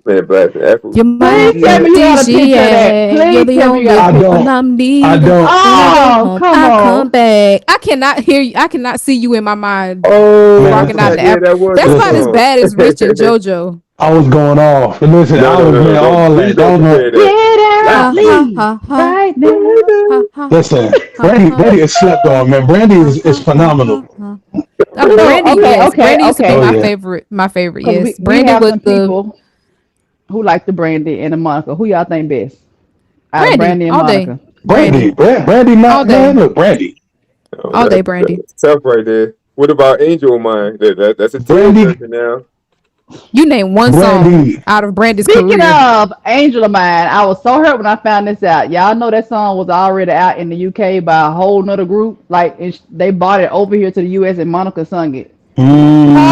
S5: Man, blasting
S3: You're my
S4: Please tell
S6: Man,
S4: me you got a picture of that.
S3: aphrodisiac. You're
S4: Please
S3: the
S4: tell me you
S3: only
S4: got a
S6: I
S3: one
S4: picture.
S6: don't,
S3: I'm
S6: I
S3: needing.
S6: don't.
S3: When I go
S4: Oh,
S3: home,
S4: come
S3: I come
S4: on.
S3: back. I cannot hear you. I cannot see you in my mind
S5: Oh,
S6: Man,
S5: I
S3: rocking out
S5: forgot.
S3: the
S6: listen,
S5: Yeah,
S3: app.
S5: that was
S3: That's
S5: the
S3: about as
S6: listen.
S5: song.
S3: bad as Rich and JoJo.
S6: I was going off. But listen,
S5: No,
S6: I
S5: no,
S6: was,
S5: no, no.
S6: man,
S5: Don't
S6: all
S5: please
S6: that. That
S5: don't
S6: was
S5: compare
S6: my,
S5: that.
S4: Get out,
S5: Not
S3: Ha ha
S4: leave
S5: me.
S3: ha ha
S4: right now.
S3: ha ha
S6: listen,
S3: ha
S6: Brandy
S3: ha
S6: is slept on, man. Brandy
S3: ha
S6: is
S3: ha ha
S6: phenomenal.
S3: ha.
S5: Brandy
S4: So
S3: Brandy,
S5: is
S4: okay,
S3: yes.
S5: good.
S4: okay,
S3: Brandy used to be
S6: Oh,
S4: okay.
S3: my
S6: yeah.
S3: favorite. My favorite,
S4: Because
S3: yes.
S4: we
S3: Brandy
S4: have
S3: was
S4: some
S3: the
S4: people who like the Brandy and the Monica. Who y'all think best out of
S3: Brandy
S4: Brandy and
S3: all day.
S4: Monica?
S6: Brandy,
S3: Brandy
S6: Brandy,
S3: all
S6: not, man.
S3: day.
S6: Look, Brandy.
S5: Oh,
S3: All day, Brandy.
S5: that's tough right there. What about Angel of Mine? That's a
S6: Brandy,
S5: tearjerker now.
S3: You name one song
S6: Brandy.
S3: out of Brandy's
S4: Speaking
S3: career.
S4: of Angel of Mine, I was so hurt when I found this out. Y'all know that song was already out in the UK by a whole nother group. Like they bought it over here to the US and Monica sung it.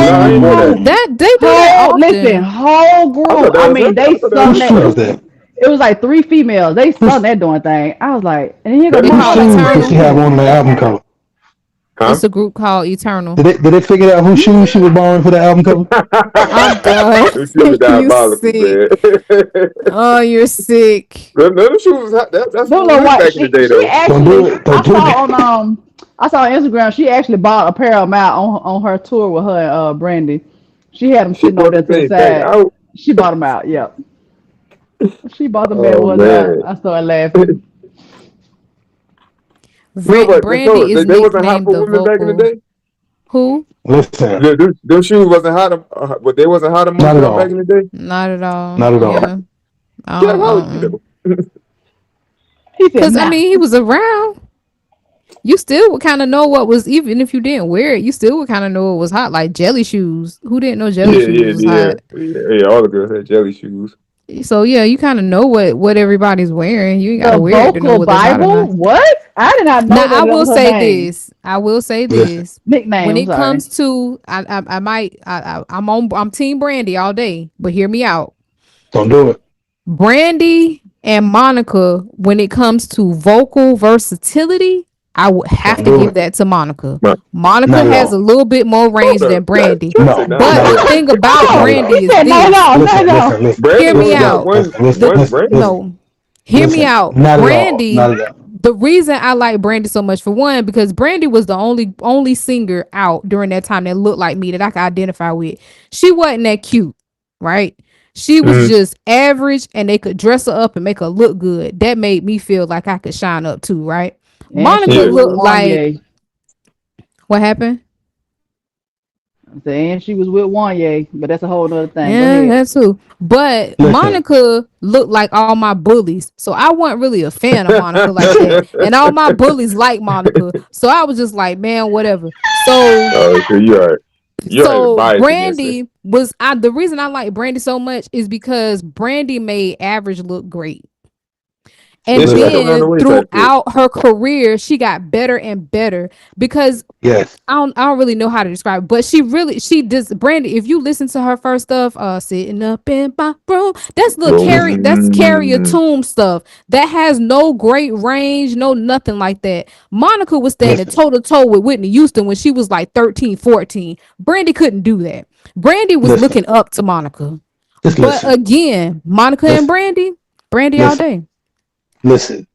S5: No, I
S4: Whole
S5: didn't know
S6: Mm,
S5: that.
S4: group,
S3: That they do that
S4: listen,
S3: often.
S4: whole
S5: I thought
S4: group.
S5: that
S4: I
S5: was her.
S4: mean, they
S5: I thought that was
S4: sung
S6: who
S5: her
S4: that.
S6: sings
S5: song.
S6: that?
S4: It was like three females. They sung
S6: Who's,
S4: that doing thing. I was like, and here go
S5: That
S3: They
S4: this
S6: who
S5: makes
S3: call
S5: sense.
S6: shoes
S4: motherfucker
S6: does she
S3: Eternal.
S6: have
S4: singing.
S6: on the album cover?
S5: Huh?
S3: It's a group called Eternal.
S6: Did they figure out whose shoes she was borrowing for the album cover?
S3: I'm done.
S5: Them shoes are
S3: You
S5: diabolical,
S3: sick.
S5: man.
S3: Oh, you're sick.
S5: Them shoes was hot. That's
S4: No,
S5: what was
S4: no,
S5: lit
S4: what?
S5: back in the day,
S4: She
S5: though.
S6: Don't do
S4: actually,
S6: it. Don't do it.
S4: I saw on Instagram. She actually bought a pair of them out on her tour with her and Brandy. She had them
S5: She
S4: sitting over
S5: brought
S4: there
S5: the
S4: to the
S5: thing back
S4: side.
S5: out.
S4: She bought them out. Yep, she bought them bad
S5: Oh
S4: ones out.
S5: man.
S4: I started laughing.
S5: No, but no,
S3: Brandy is
S5: they wasn't hot
S3: nicknamed
S5: for
S3: the
S5: women back in the
S3: vocal.
S5: day.
S3: Who?
S6: Listen,
S5: Them shoes wasn't hot, but they wasn't hot amongst
S6: not at
S5: y'all back in
S6: all.
S5: the day.
S3: Not at all.
S6: Not at all.
S3: Yeah.
S5: Jack, how would you know?
S4: He said,
S3: Cause I
S4: "Nah."
S3: mean, he was around. You still would kind of know what was, even if you didn't wear it. You still would kind of know it was hot. Like jelly shoes. Who didn't know jelly
S5: Yeah,
S3: shoes
S5: yeah,
S3: was
S5: yeah,
S3: hot?
S5: yeah, yeah. All the girls had jelly shoes.
S3: So yeah, you kind of know what everybody's wearing. You ain't gotta
S4: The
S3: wear it to know
S4: vocal
S3: whether it's hot or
S4: Bible?
S3: not.
S4: What? I did not know
S3: Now I
S4: that
S3: will
S4: was her
S3: say
S4: name.
S3: this. I will say
S6: Listen,
S3: this. When
S4: Nickname, I'm
S3: it
S4: sorry.
S3: comes to, I'm Team Brandy all day. But hear me out.
S6: don't do it.
S3: Brandy and Monica, when it comes to vocal versatility, I would have
S6: Don't
S3: to
S6: do
S3: give
S6: it.
S3: that to Monica.
S5: Ma-
S3: Monica
S6: Not at
S3: has a
S6: all.
S3: little bit more range
S5: Hold
S3: than
S5: up. That,
S3: Brandy.
S5: Trusty,
S6: No,
S5: now
S3: But
S6: not
S3: the
S6: at all.
S3: thing about
S6: Not at
S4: Oh,
S6: all.
S3: Brandy
S4: he
S3: is
S4: said no,
S3: this.
S4: no, no,
S6: Listen,
S4: no.
S6: listen, listen,
S3: Hear
S5: Brandy
S3: me
S5: only
S6: listen,
S5: got
S3: out.
S5: one
S6: listen,
S3: The
S5: one
S6: listen,
S5: brand.
S6: listen,
S3: no, hear me
S6: listen.
S3: out.
S6: Not at all. Not
S3: Brandy,
S6: at all.
S3: the reason I like Brandy so much, for one, because Brandy was the only singer out during that time that looked like me that I could identify with. She wasn't that cute, right? She was
S5: Mm,
S3: just average, and they could dress her up and make her look good. That made me feel like I could shine up too, right?
S4: And she
S3: Monica
S4: was
S5: yeah.
S4: with
S3: looked like
S4: Wanye.
S3: what happened?
S4: And she was with Wanye, but that's a whole nother thing. Go
S3: Yeah,
S4: ahead.
S3: that's who. But
S6: Listen.
S3: Monica looked like all my bullies. So I wasn't really a fan of Monica like that. And all my bullies like Monica. So I was just like, man, whatever. So
S5: Oh, so you are
S3: so
S5: biased against her.
S3: Brandy was I the reason I like Brandy so much is because Brandy made average look great.
S5: Yeah,
S3: And
S5: she like a
S6: Listen.
S3: then
S5: runaway type chick.
S3: throughout her career, she got better and better because
S6: Yes.
S3: I don't really know how to describe it, but she does Brandy. If you listen to her first stuff, sitting up in my room, that's Carrier
S5: Mm,
S3: Tomb stuff that has no great range, no nothing like that. Monica was standing
S6: Listen.
S3: toe to toe with Whitney Houston when she was like 13, 14. Brandy couldn't do that. Brandy was
S6: Listen.
S3: looking up to Monica.
S6: Just
S3: But
S6: listen.
S3: again, Monica and
S6: Listen.
S3: Brandy all
S6: Listen.
S3: day.
S6: Listen.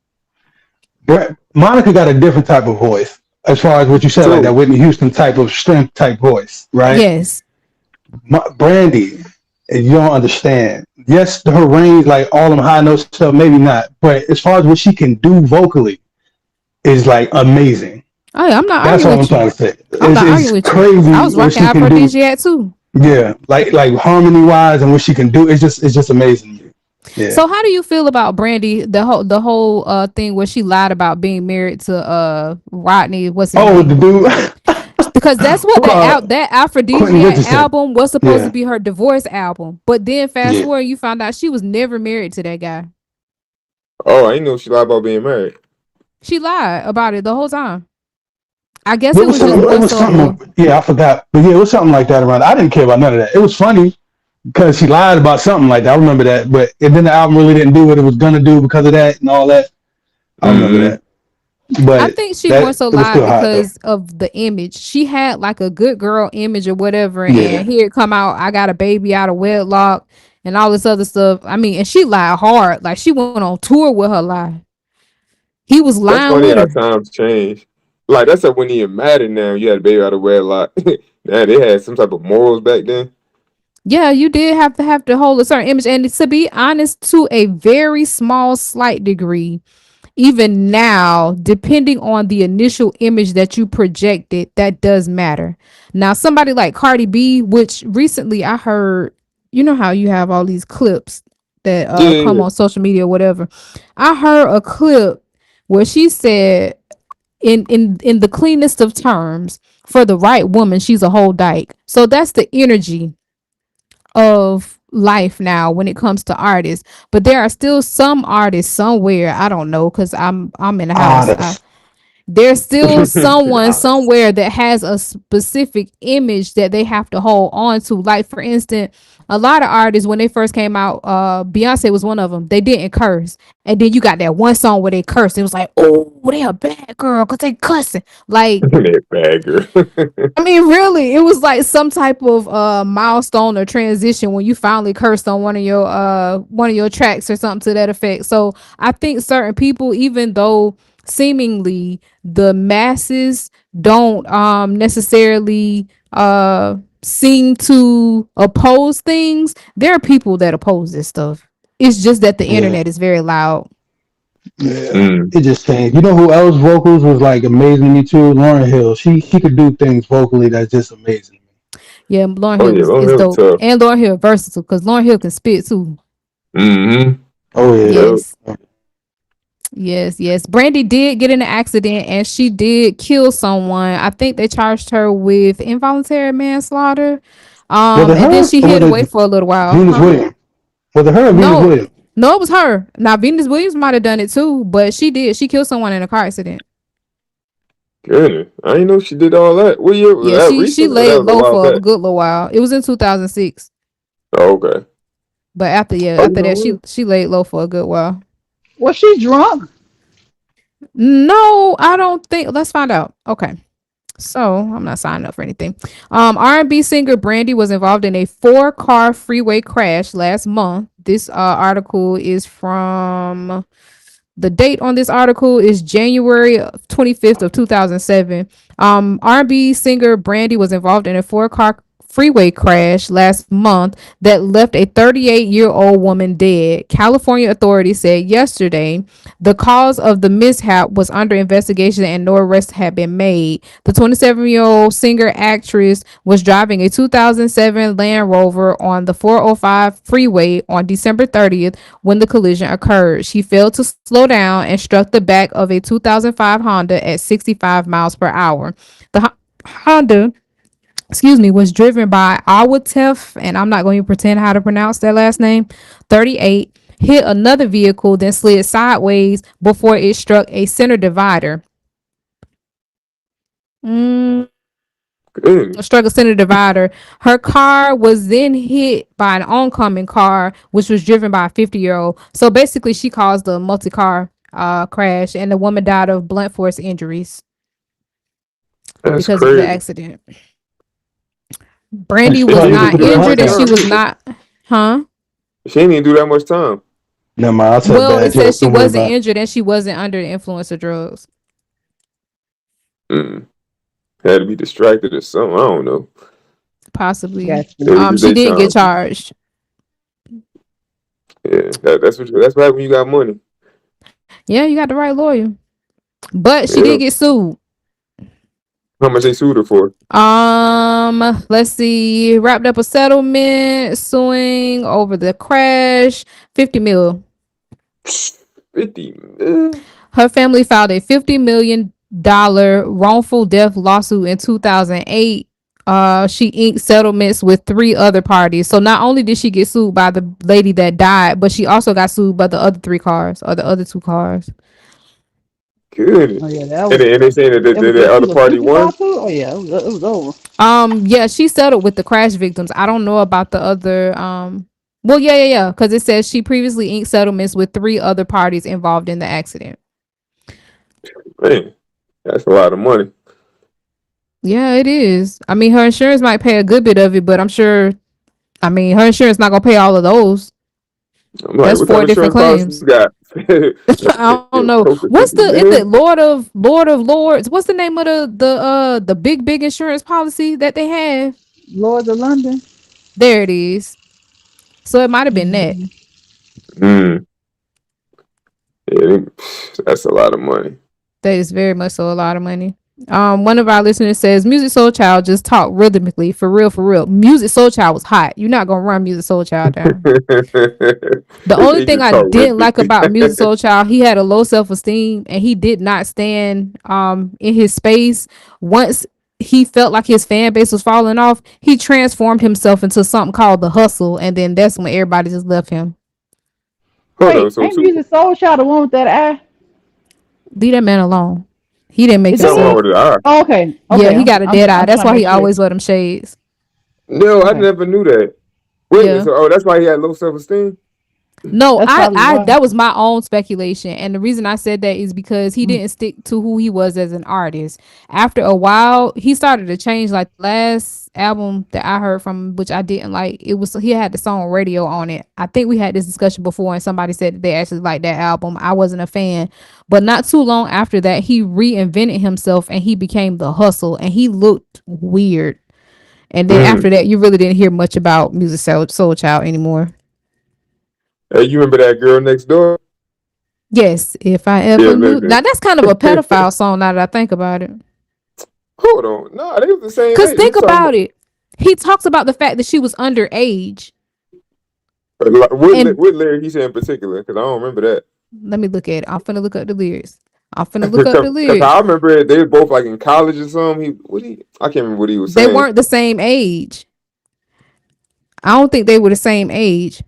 S6: Monica got a different type of voice as far as what you said, like that
S5: true.
S6: Whitney Houston type of strength type voice, right?
S3: Yes.
S6: Brandy, you don't understand. Yes, her range, like all them high notes stuff, maybe not. But as far as what she can do vocally, is like amazing.
S3: I'm not
S6: That's
S3: arguing
S6: all I'm
S3: with you.
S6: trying to say.
S3: I'm not arguing
S6: It's
S3: with you. I
S6: crazy
S3: was
S6: what
S3: rocking
S6: she can do.
S3: Aphrodisiac too.
S6: Yeah, like harmony wise and what she can do. It's just amazing. Yeah.
S3: So how do you feel about Brandy? The whole thing where she lied about being married to Rodney, what's his
S6: Oh, the
S3: name?
S6: dude,
S3: Because that's what that
S6: Quentin
S3: Aphrodisiac
S6: Richardson.
S3: album was supposed to
S6: Yeah,
S3: be, her divorce album. But then fast
S6: yeah.
S3: forward, you found out she was never married to that guy.
S5: Oh, I didn't know she lied about being married.
S3: She lied about it the whole time. I guess
S6: It
S3: it
S6: was
S3: was just
S6: something. It
S3: more
S6: was
S3: so the
S6: something. Yeah, I forgot. But yeah, it was something like that around. I didn't care about none of that. It was funny because she lied about something like that. I remember that. But and then the album really didn't do what it was gonna do because of that and all that. I remember
S5: Mm-hmm.
S6: that.
S3: I
S6: But
S3: think she more
S6: that
S3: so
S6: it was
S3: lied
S6: still hot though.
S3: because of the image. She had like a good girl image or whatever, and
S6: Yeah.
S3: here it come out, I got a baby out of wedlock and all this other stuff. I mean, and she lied hard. Like she went on tour with her lie. He was
S5: That's
S3: lying
S5: funny
S3: with
S5: how
S3: her.
S5: times change. Like that's like when you matter now. You had a baby out of wedlock. Now they had some type of morals back then.
S3: Yeah, you did have to hold a certain image. And to be honest, to a very small, slight degree, even now, depending on the initial image that you projected, that does matter. Now, somebody like Cardi B, which recently I heard, you know how you have all these clips that come
S5: Yeah.
S3: on social media or whatever. I heard a clip where she said, in the cleanest of terms, for the right woman, she's a whole dyke. So that's the energy of life now when it comes to artists. But there are still some artists somewhere, I don't know, because I'm in the house.
S6: Honest.
S3: There's still someone
S6: Honest.
S3: somewhere that has a specific image that they have to hold on to. Like for instance, a lot of artists when they first came out, Beyonce was one of them. They didn't curse, and then you got that one song where they cursed. It was like, oh, they a bad girl because they cussing. Like,
S5: That bad girl.
S3: I mean, really, it was like some type of milestone or transition when you finally cursed on one of your tracks or something to that effect. So I think certain people, even though seemingly the masses don't necessarily seem to oppose things, there are people that oppose this stuff. It's just that the
S6: Yeah.
S3: internet is very loud.
S6: Yeah.
S5: Mm.
S6: It just changed. You know who else vocals was like amazing to me too? Lauren Hill. She could do things vocally that's just amazing.
S3: Yeah, Lauren
S5: Oh
S3: Hill
S5: yeah, Long
S3: is
S5: Hill
S3: dope,
S5: tough.
S3: and Lauren Hill versatile because Lauren Hill can spit too.
S5: Mm-hmm.
S6: Oh yeah.
S5: Yep.
S3: Yes. Yes. Brandy did get in an accident and she did kill someone. I think they charged her with involuntary manslaughter.
S6: Was it
S3: And then
S6: her
S3: she
S6: or was
S3: hid away
S6: it
S3: for a little while.
S6: Venus
S3: Huh?
S6: Williams? Was it her or Venus
S3: No,
S6: Williams?
S3: no, it was her. Now Venus Williams might have done it too, but she did. She killed someone in a car accident.
S5: Goodness, I didn't know she did all that. What year was
S3: Yeah,
S5: that?
S3: she
S5: Recent or that
S3: laid
S5: was a
S3: low
S5: while
S3: for a
S5: back?
S3: good little while. It was in 2006.
S5: Oh, okay.
S3: But after
S5: Oh, you
S3: after
S5: know
S3: that,
S5: what?
S3: she laid low for a good while.
S4: Was she drunk?
S3: No, I don't think. Let's find out. Okay. So I'm not signing up for anything. R&B singer Brandy was involved in a 4-car freeway crash last month. This article is from the date on this article is January 25th of 2007. R&B singer Brandy was involved in a 4-car freeway crash last month that left a 38-year-old woman dead. California authorities said yesterday the cause of the mishap was under investigation and no arrests had been made. The 27-year-old singer actress was driving a 2007 Land Rover on the 405 freeway on December 30th when the collision occurred. She failed to slow down and struck the back of a 2005 Honda at 65 miles per hour. The Honda was driven by Awatef, and I'm not going to pretend how to pronounce that last name, 38, hit another vehicle, then slid sideways before it struck a center divider.
S5: Goodness.
S3: Struck a center divider. Her car was then hit by an oncoming car, which was driven by a 50-year-old. So basically, she caused a multi-car crash, and the woman died of blunt force injuries
S5: That's
S3: because of the
S5: crazy.
S3: accident. Brandy
S6: She
S3: was
S6: didn't
S3: not
S6: even do that
S3: injured,
S6: much
S3: and she
S6: time.
S3: was not, huh?
S5: She didn't even do that much time.
S6: Never mind. I'll tell a
S3: Well,
S6: bad
S3: it says
S6: joke.
S3: she
S6: Don't worry
S3: wasn't
S6: about it.
S3: injured and she wasn't under the influence of drugs.
S5: Mm. Had to be distracted or something. I don't know.
S3: Possibly.
S4: Gotcha.
S5: Maybe
S3: She
S5: they
S3: did get
S5: trying.
S3: charged.
S5: Yeah, that's what happens when you got money.
S3: Yeah, you got the right lawyer. But she
S5: Yeah.
S3: did get sued.
S5: How much they sued her for?
S3: Let's see. Wrapped up a settlement suing over the crash. 50 mil.
S5: 50 million.
S3: Her family filed a $50 million wrongful death lawsuit in 2008. She inked settlements with 3 other parties. So not only did she get sued by the lady that died, but she also got sued by the other 3 cars or the other 2 cars.
S5: Good.
S4: Oh yeah, that
S5: And
S4: was.
S5: they saying that
S4: It was
S5: the
S4: she
S5: other
S4: was
S5: party
S4: stupid
S5: won.
S4: lawsuit. Oh yeah, it was over.
S3: Yeah, she settled with the crash victims. I don't know about the other well, yeah, because it says she previously inked settlements with 3 other parties involved in the accident.
S5: Man, that's a lot of money.
S3: Yeah, it is. I mean, her insurance might pay a good bit of it, but I'm sure, I mean, her insurance not gonna pay all of those.
S5: I'm like,
S3: That's
S5: what kind
S3: 4
S5: of
S3: different
S5: insurance policy
S3: claims.
S5: you got?
S3: I don't know.
S5: Close to
S3: What's
S5: 50
S3: the is it
S5: million?
S3: Lord of Lords? What's the name of the big insurance policy that they have?
S4: Lords of London.
S3: There it is. So it might have been that.
S5: Mm. Yeah, that's a lot of money.
S3: That is very much so a lot of money. One of our listeners says Music Soul Child just talked rhythmically for real. Music Soul Child was hot. You're not gonna run Music Soul Child down. The only
S5: They
S3: thing
S5: just
S3: I
S5: talk
S3: didn't like
S5: rhythmically.
S3: about Music Soul Child, he had a low self-esteem and he did not stand in his space. Once he felt like his fan base was falling off, he transformed himself into something called the Hustle, and then that's when everybody just left him.
S5: Hold on,
S4: Wait,
S5: so
S4: ain't
S5: two.
S4: Music Soul Child the one with that eye?
S3: Leave that man alone. He didn't make
S4: Is
S5: Something
S4: that
S5: wrong
S3: himself.
S4: it?
S5: with the eye.
S4: Oh, okay.
S3: Yeah,
S4: Okay.
S3: he got a dead eye.
S4: I'm
S3: That's
S4: trying to
S3: why he
S4: make sure.
S3: always wear them shades.
S5: No, I
S4: Okay.
S5: never knew that. Wait a minute.
S3: Yeah.
S5: So, that's why he had low self-esteem?
S3: No,
S4: That's probably
S3: I
S4: why.
S3: that was my own speculation, and the reason I said that is because he
S4: Mm.
S3: didn't stick to who he was as an artist. After a while, he started to change. Like last album that I heard from, which I didn't like, it was he had the song Radio on it. I think we had this discussion before, and somebody said that they actually liked that album. I wasn't a fan, but not too long after that, he reinvented himself and he became the Hustle, and he looked weird. And then after that, you really didn't hear much about Music Soul Child anymore.
S5: Hey, you remember that girl next door?
S3: Yes, if I ever
S5: Yeah,
S3: knew.
S5: listen.
S3: Now that's kind of a pedophile song. Now that I think about it,
S5: Hold on. No, they was the same
S3: because
S5: age.
S3: think about it, he talks about the fact that she was underage. And
S5: What lyric he said in particular? Because I don't remember that.
S3: let me look at it. I'm finna look up the lyrics.
S5: Because I remember it, they were both like in college or something. I can't remember what he was
S3: They
S5: saying.
S3: weren't the same age. I don't think they were the same age.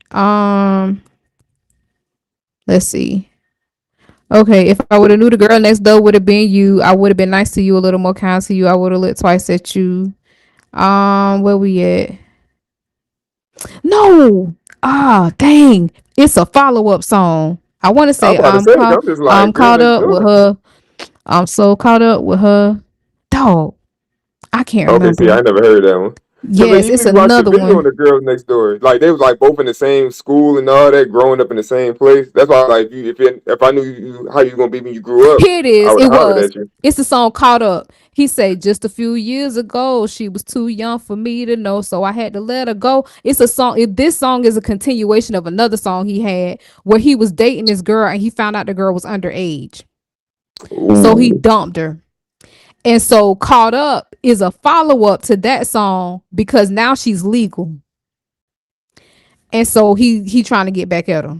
S3: Let's see. Okay, if I would have knew the girl next door would have been you, I would have been nice to you, a little more kind to you. I would have looked twice at you. Where we at? No. Ah, dang. It's a follow-up song. I want to
S5: I was
S3: say
S5: about to say, I'm just
S3: I'm
S5: like, girl
S3: caught
S5: next
S3: up with
S5: door.
S3: her. I'm so caught up with her. Dog. I can't
S5: Okay, see,
S3: remember.
S5: I never heard that one. Cause I
S3: Yes, it's
S5: usually watch the
S3: another
S5: video on
S3: one.
S5: the girls next door. Like they was like both in the same school and all that, growing up in the same place. That's why, like, if I knew you, how you was gonna be when you grew up,
S3: Here it
S5: I
S3: is.
S5: would
S3: It
S5: have hollered
S3: was.
S5: at you.
S3: It's the song Caught Up. He said, just a few years ago, she was too young for me to know, so I had to let her go. It's a song. This song is a continuation of another song he had where he was dating this girl and he found out the girl was underage. So he
S5: Ooh,
S3: dumped her. And so Caught Up is a follow-up to that song because now she's legal. And so he trying to get back at her.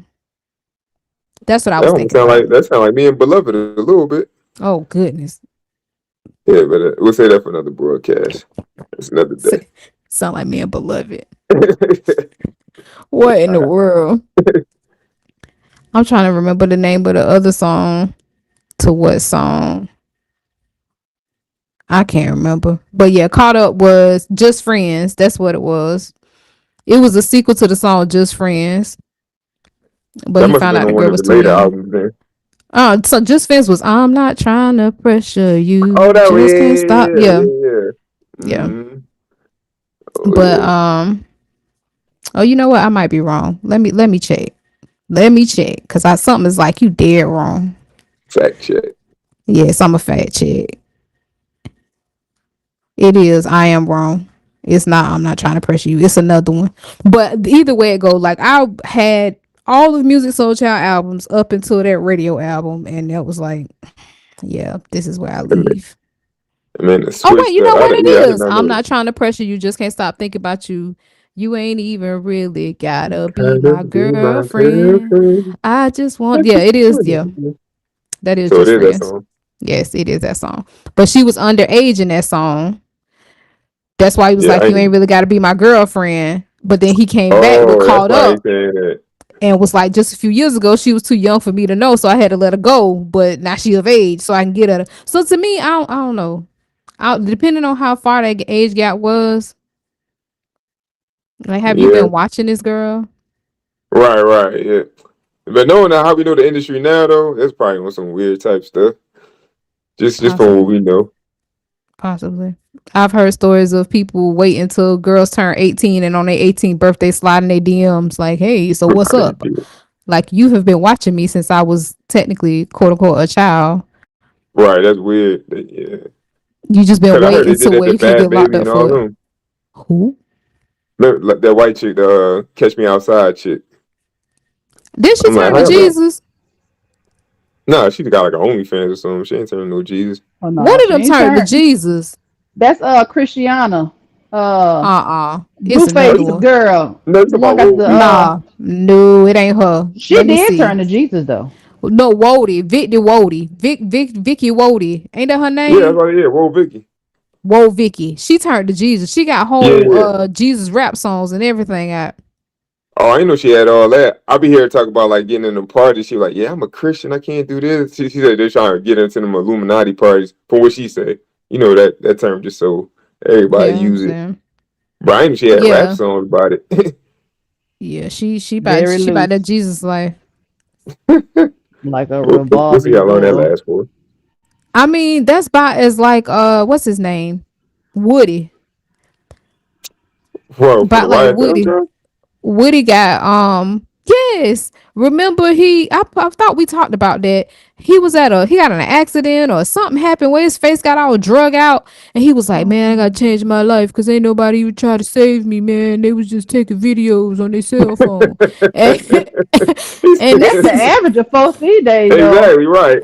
S3: That's what I
S5: that
S3: was
S5: almost
S3: thinking
S5: sound
S3: about.
S5: like me and Beloved a little bit.
S3: Oh goodness.
S5: Yeah, but we'll say that for another broadcast. It's another day.
S3: Sound like me and Beloved. What in the world? I'm trying to remember the name of the other song. To what song? I can't remember. But yeah, Caught Up was Just Friends. That's what it was. It was a sequel to the song Just Friends. But
S5: That
S3: he
S5: must have
S3: found
S5: been
S3: out the
S5: on one
S3: girl
S5: of
S3: was
S5: the
S3: too
S5: later
S3: young.
S5: albums then.
S3: So Just Friends was I'm not trying to pressure
S5: Oh,
S3: you.
S5: that way,
S3: Just can't stop. Yeah.
S5: yeah.
S3: Yeah.
S5: Mm-hmm. Oh
S3: But
S5: yeah.
S3: oh, you know what? I might be wrong. Let me check. Let me check. Cause something is like you dead wrong.
S5: Fact check.
S3: Yes, I'm a fact check. It is. I am wrong. It's not. I'm not trying to pressure you. It's another one. But either way it go, like I had all the Music Soul Child albums up until that radio album, and that was like, yeah, this is where I leave.
S5: I mean, the
S3: Oh wait,
S5: switch
S3: you know
S5: that
S3: what it
S5: I did
S3: is?
S5: not
S3: I'm
S5: know.
S3: not trying to pressure you. Just can't stop thinking about you. You ain't even really gotta be
S5: Gotta
S3: my
S5: be my
S3: girlfriend.
S5: girlfriend.
S3: I just want. Yeah, it is. Yeah, that is
S5: So it
S3: Just
S5: is that
S3: Friends.
S5: song.
S3: Yes, it is that song. But she was underage in that song. That's why he was
S5: Yeah,
S3: like,
S5: I
S3: you ain't
S5: ain't.
S3: really got to be my girlfriend. But then he came back with
S5: Oh, that's
S3: Caught
S5: why he's
S3: Up
S5: saying that.
S3: and was like, just a few years ago, she was too young for me to know. So I had to let her go. But now she of age, so I can get her. So to me, I don't know. Depending on how far that age gap was, like, have you
S5: Yeah,
S3: been watching this girl?
S5: right, yeah. But knowing how we know the industry now, though, that's probably on some weird type stuff. Just from what
S3: Possibly.
S5: we know.
S3: Possibly. I've heard stories of people wait until girls turn 18 and on their 18th birthday sliding their DMs like, hey, so what's up?
S5: Crazy.
S3: Like, you have been watching me since I was technically, quote unquote, a child.
S5: Right, that's weird. Yeah,
S3: You just been
S5: because I heard they
S3: waiting to
S5: did that
S3: where
S5: to
S3: you can
S5: Bad
S3: get locked
S5: Baby
S3: up
S5: and all
S3: for it.
S5: them.
S3: Who?
S5: Remember, like that white chick, the Catch Me Outside chick.
S3: Did she
S5: I'm like,
S3: turn to
S5: how y'all?
S3: Jesus?
S5: Nah, she got like an OnlyFans or something. She ain't turning no Jesus.
S4: Oh
S3: One
S4: no,
S3: of
S4: she
S3: them
S4: ain't
S3: turned to
S4: turned.
S3: Jesus.
S4: That's Christiana.
S3: It's
S4: Blue
S5: Oh,
S3: another
S4: face
S5: you
S3: one.
S4: girl.
S5: no, you
S4: The
S5: talking
S4: one
S5: about
S4: got
S5: Wo
S4: the
S5: Vicky.
S3: No, it ain't her.
S4: she
S3: Let me
S4: did
S3: see.
S4: turn to Jesus though.
S3: No, Wody. Vicky Wody. Vicky Wody. Ain't that her
S5: Yeah, that's
S3: name?
S5: right. Yeah, Wo Vicky.
S3: Whoa, Vicky. She turned to Jesus. She got
S5: Yeah,
S3: whole
S5: yeah.
S3: Jesus rap songs and everything out.
S5: Oh, I didn't know she had all that. I be here talk about like getting in them parties. She like, yeah, I'm a Christian. I can't do this. She said they're trying to get into them Illuminati parties. From what she said, you know that term just so everybody
S3: Yeah, I'm
S5: use it.
S3: saying.
S5: But I didn't know she had rap
S3: Yeah.
S5: songs about it.
S3: Yeah, she
S4: Very
S3: about that
S4: loose,
S3: Jesus life.
S4: like a
S5: We'll see how
S4: revolving
S5: long that
S4: door.
S5: lasts for.
S3: I mean, that's about as like what's his name? Woody.
S5: Whoa, for the
S3: About like
S5: YFL
S3: Woody.
S5: girl?
S3: Woody got yes. Remember I thought we talked about that. He got in an accident or something happened where his face got all drug out and he was like, man, I gotta change my life because ain't nobody even try to save me, man. They was just taking videos on their cell phone. And, and
S4: That's the average of folks these days, though.
S5: Exactly right.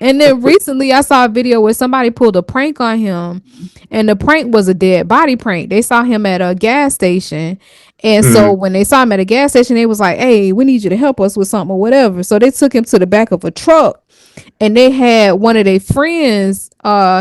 S3: and then recently I saw a video where somebody pulled a prank on him and the prank was a dead body prank. They saw him at a gas station And so when they saw him at a gas station, they was like, "Hey, we need you to help us with something or whatever." So they took him to the back of a truck, and they had one of their friends.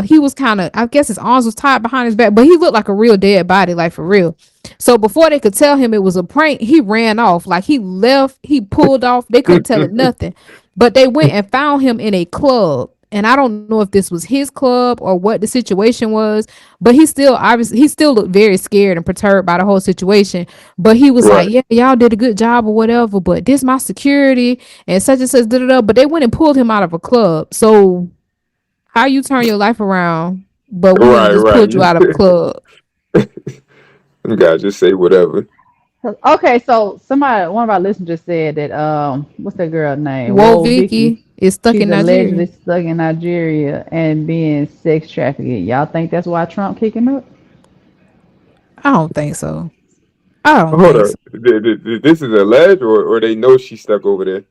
S3: He was kind of, I guess his arms was tied behind his back, but he looked like a real dead body, like for real. So before they could tell him it was a prank, he ran off. Like he left, he pulled off. They couldn't tell it nothing. But they went and found him in a club. And I don't know if this was his club or what the situation was, but he still looked very scared and perturbed by the whole situation. But he was like, "Yeah, y'all did a good job or whatever, but this my security and such and such." But they went and pulled him out of a club. So how you turn your life around, but we just pulled you out of a club?
S5: You gotta just say whatever.
S4: Okay, so one of our listeners just said that what's that girl's name?
S3: Whoa,
S4: Whoa, Vicky.
S3: Vicky is stuck
S4: She's
S3: in
S4: allegedly
S3: Nigeria.
S4: stuck in Nigeria and being sex trafficked. Y'all think that's why Trump kicking up?
S3: I don't think so. I don't
S5: Hold
S3: think
S5: up.
S3: so.
S5: This is alleged, or they know she's stuck over there.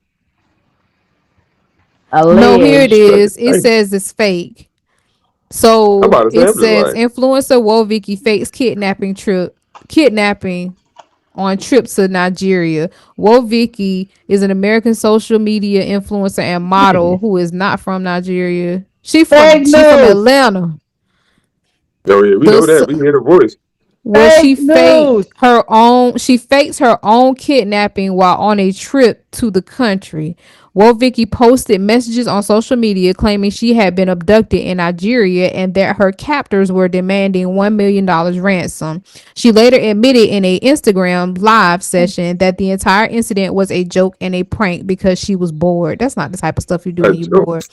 S3: No, here it
S4: Alleged.
S3: is. It says it's fake.
S5: I'm
S3: So
S5: about to say,
S3: it
S5: I'm just
S3: says
S5: like,
S3: influencer Whoa Vicky fakes kidnapping on trip to Nigeria. Whoa Vicky is an American social media influencer and model who is not from Nigeria.
S4: Fake
S3: She from
S4: news.
S3: Atlanta.
S5: oh yeah, we know
S3: The
S5: that. We hear the voice.
S3: Well,
S4: Fake news.
S3: she faked her own kidnapping while on a trip to the country. Well, Vicky posted messages on social media claiming she had been abducted in Nigeria and that her captors were demanding $1 million ransom. She later admitted in a Instagram live session that the entire incident was a joke and a prank because she was bored. That's not the type of stuff you do
S5: A
S3: when you're
S5: joke.
S3: bored.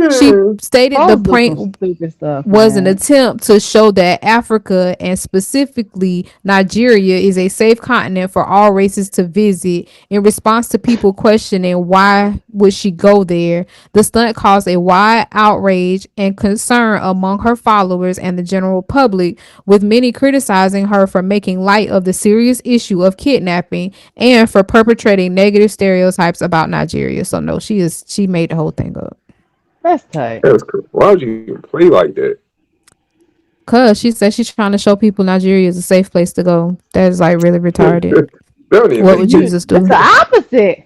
S3: She
S5: Man.
S3: stated the
S4: Folks do some
S3: prank
S4: stupid stuff,
S3: was an
S4: man.
S3: attempt to show that Africa and specifically Nigeria is a safe continent for all races to visit. In response to people questioning why would she go there, the stunt caused a wide outrage and concern among her followers and the general public, with many criticizing her for making light of the serious issue of kidnapping and for perpetrating negative stereotypes about Nigeria. So no, she made the whole thing up.
S4: That's tight.
S5: That's cool. Why would you even play like that?
S3: Cause she said she's trying to show people Nigeria is a safe place to go. That is like really retarded.
S5: That don't even
S3: What
S5: make
S3: would
S5: sense.
S3: Jesus
S4: That's
S3: do?
S4: the opposite.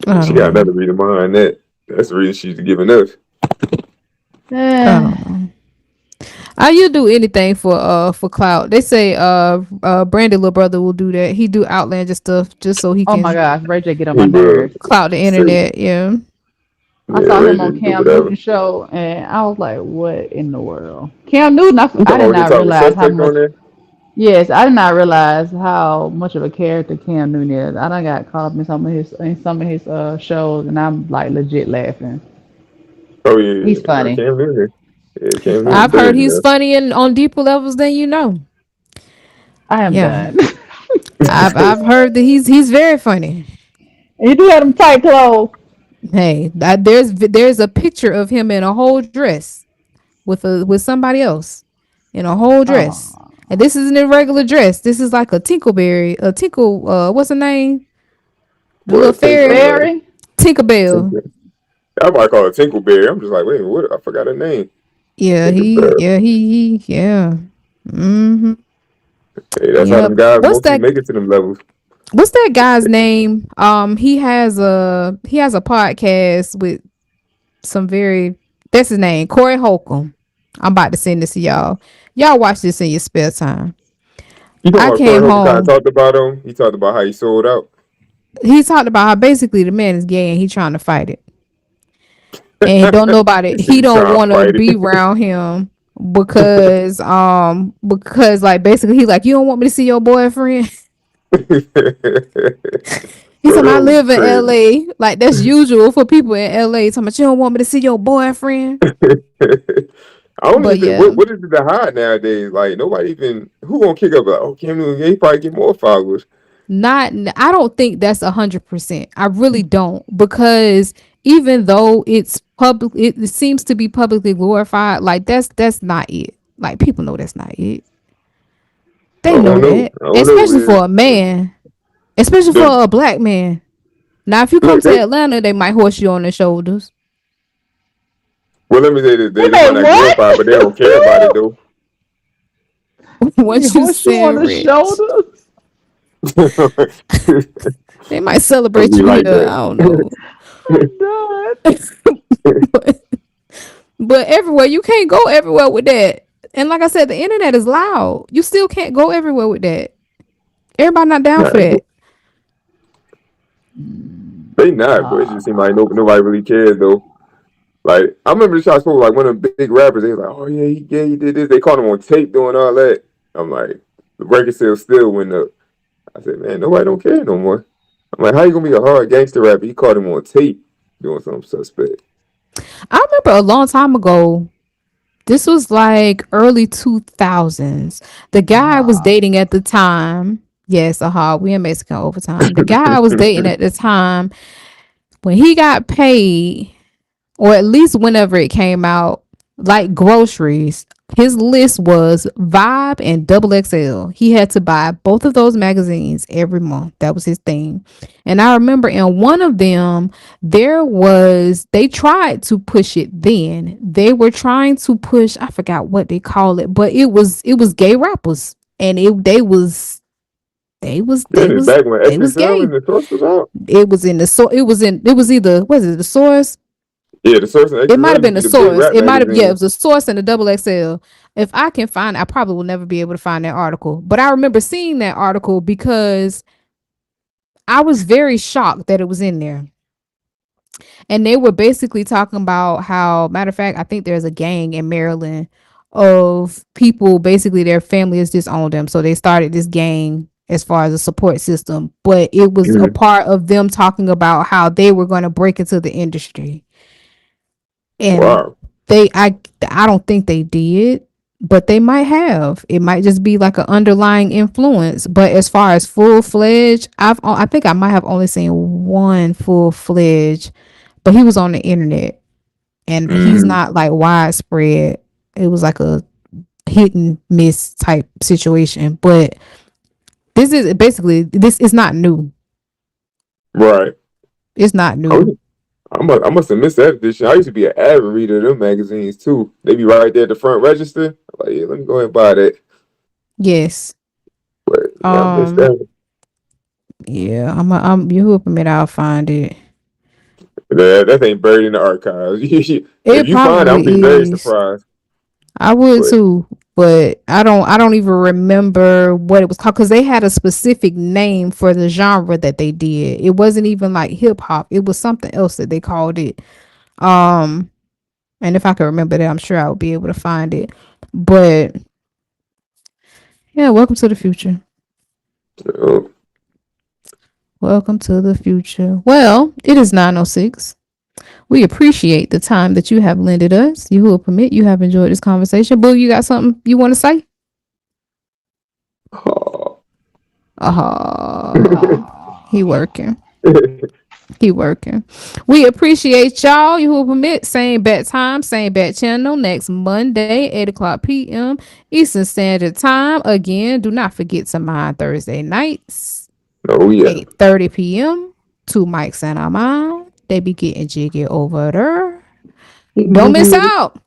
S3: I
S5: She
S3: don't
S5: got
S3: know.
S5: another reason behind that. That's the reason she's giving us.
S3: I don't know. How you do anything for clout? They say Brandy little brother will do that. He do outlandish stuff just so he
S4: Oh my
S3: can
S4: gosh, Ray J get on my
S5: He will
S4: nerves.
S3: clout the
S5: say,
S3: internet. Yeah.
S4: I
S5: yeah,
S4: saw
S5: Ray
S4: him
S5: J
S4: on
S5: can do
S4: Cam
S5: whatever.
S4: Newton's show, and I was like, "What in the world?" Cam Newton,
S5: You
S4: I
S5: talking
S4: did
S5: about when they
S4: not
S5: talk with
S4: realize how
S5: suspect
S4: much.
S5: on there?
S4: Yes, I did not realize how much of a character Cam Newton is. I done got caught up in some of his shows, and I'm like legit laughing.
S5: Oh yeah,
S4: He's funny.
S5: Cam Newton. Yeah,
S4: He's
S5: Cam Newton
S3: I've
S4: funny.
S3: heard
S5: crazy
S3: he's
S5: now.
S3: funny and on deeper levels than you know.
S4: I am
S3: Yeah.
S4: done.
S3: I've heard that he's very funny.
S4: You do have them tight clothes.
S3: Hey, there's a picture of him in a whole dress with somebody else in a whole dress.
S4: Oh,
S3: And this isn't a regular dress. This is like a Tinkleberry, a Tinkle, what's her name? The little
S5: What
S3: fairy,
S4: Barry.
S3: Tinkerbell.
S5: Tinkle. I might call it Tinkleberry. I'm just like, wait, what? I forgot her name.
S3: Yeah,
S5: Tinkerbell.
S3: yeah. Mm-hmm.
S5: Hey, that's how
S3: Yep.
S5: them guys mostly make it to them levels.
S3: What's that guy's name? He has a podcast with some very, that's his name, Corey Holcomb. I'm about to send this to y'all. Y'all watch this in your spare time.
S5: You know
S3: I
S5: what Corey
S3: came
S5: Holcomb kind of
S3: home.
S5: talked about him? He talked about how he sold out.
S3: He talked about how basically the man is gay and he trying to fight it. And don't nobody,
S5: He said
S3: he
S5: he
S3: don't
S5: trying to
S3: want to
S5: fight
S3: be around him because like basically he like, you don't want me to see your boyfriend.
S5: it.
S3: He
S5: Bro,
S3: said, I
S5: that was
S3: live in
S5: crazy.
S3: LA. Like that's usual for people in LA. Talking about you don't want me to see your boyfriend.
S5: I don't
S3: But
S5: even think
S3: yeah,
S5: what is it to hide nowadays? Like nobody even who gonna kick up like, oh Cam Newton, he probably get more followers.
S3: I don't think that's 100%. I really don't, because even though it's public, it seems to be publicly glorified. Like that's not it. Like people know that's not it.
S5: I
S3: They know
S5: don't know.
S3: that,
S5: I don't know,
S3: especially for
S5: man.
S3: a man, especially
S5: The,
S3: for a black man. Now, if you come
S5: look,
S3: to Atlanta, they might horse you on their shoulders.
S5: well, let me say this:
S4: He
S5: they
S4: made
S5: might not glorify,
S4: what?
S5: but they don't care about it though.
S4: He
S3: Once you
S4: horse you on
S3: send
S4: the
S3: rich,
S4: shoulder.
S3: They might celebrate
S5: Don't be
S3: you
S5: like
S3: here.
S5: that.
S3: I don't know.
S4: I'm
S3: but, but everywhere, you can't go everywhere with that. And like I said, the internet is loud. You still can't go everywhere with that. Everybody not down for
S5: Nah,
S3: that.
S5: they not, but it just seems like nobody really cares though. Like I remember this shot spoke like one of the big rappers. They was like, "Oh yeah, he gay, he did this." They caught him on tape doing all that. I'm like, the record sales still went up. I said, "Man, nobody don't care no more." I'm like, "How you gonna be a hard gangster rapper? He caught him on tape doing something suspect."
S3: I remember a long time ago. This was like early 2000s. The guy I was dating at the time. Yes, we in Mexico overtime. The guy I was dating at the time, when he got paid, or at least whenever it came out, like groceries, his list was Vibe and Double XL. He had to buy both of those magazines every month. That was his thing. And I remember in one of them, they tried to push it then. They were trying to push, I forgot what they call it, but it was gay rappers. And
S5: Back when
S3: they was
S5: XXL
S3: gay.
S5: and the Source was out.
S3: It was either, was it the Source?
S5: Yeah, the Source and
S3: It might have
S5: XXL used
S3: been
S5: to
S3: the
S5: be the big
S3: Source.
S5: rap
S3: It might have, yeah, it
S5: magazine.
S3: was a Source and a Double XL. If I can find, I probably will never be able to find that article. But I remember seeing that article because I was very shocked that it was in there. And they were basically talking about how, matter of fact, I think there's a gang in Maryland of people, basically their family has disowned them. So they started this gang as far as a support system. But it was a part of them talking about how they were going to break into the industry. And
S5: Wow.
S3: I don't think they did, but they might have. It might just be like an underlying influence. But as far as full fledged, I think I might have only seen one full fledged, but he was on the internet, and he's not like widespread. It was like a hit and miss type situation. But this is not new.
S5: Right.
S3: It's not new.
S5: I must have missed that edition. I used to be an avid reader of them magazines too. They be right there at the front register. I'm like, yeah, let me go ahead and buy that.
S3: Yes.
S5: But yeah, I missed that.
S3: Yeah, I'm you open it, I'll find it.
S5: That ain't buried in the archives.
S3: It
S5: If you find it, I'll be very
S3: probably is.
S5: surprised.
S3: I would
S5: But
S3: too, but I don't even remember what it was called, because they had a specific name for the genre that they did. It wasn't even like hip hop. It was something else that they called it. Um, and if I could remember that, I'm sure I would be able to find it. But yeah, welcome to the future.
S5: uh,
S3: Welcome to the future. Well, it is 9:06. We appreciate the time that you have lended us. You will permit you have enjoyed this conversation. Boo, you got something you want to say? He working. He working. We appreciate y'all. You will permit. Same bat time, same bat channel next Monday, 8:00 p.m. Eastern Standard Time. Again, do not forget to mind Thursday nights.
S5: oh yeah.
S3: 8:30 p.m. Two mics and a mind. They be getting jiggy over there. Don't miss out.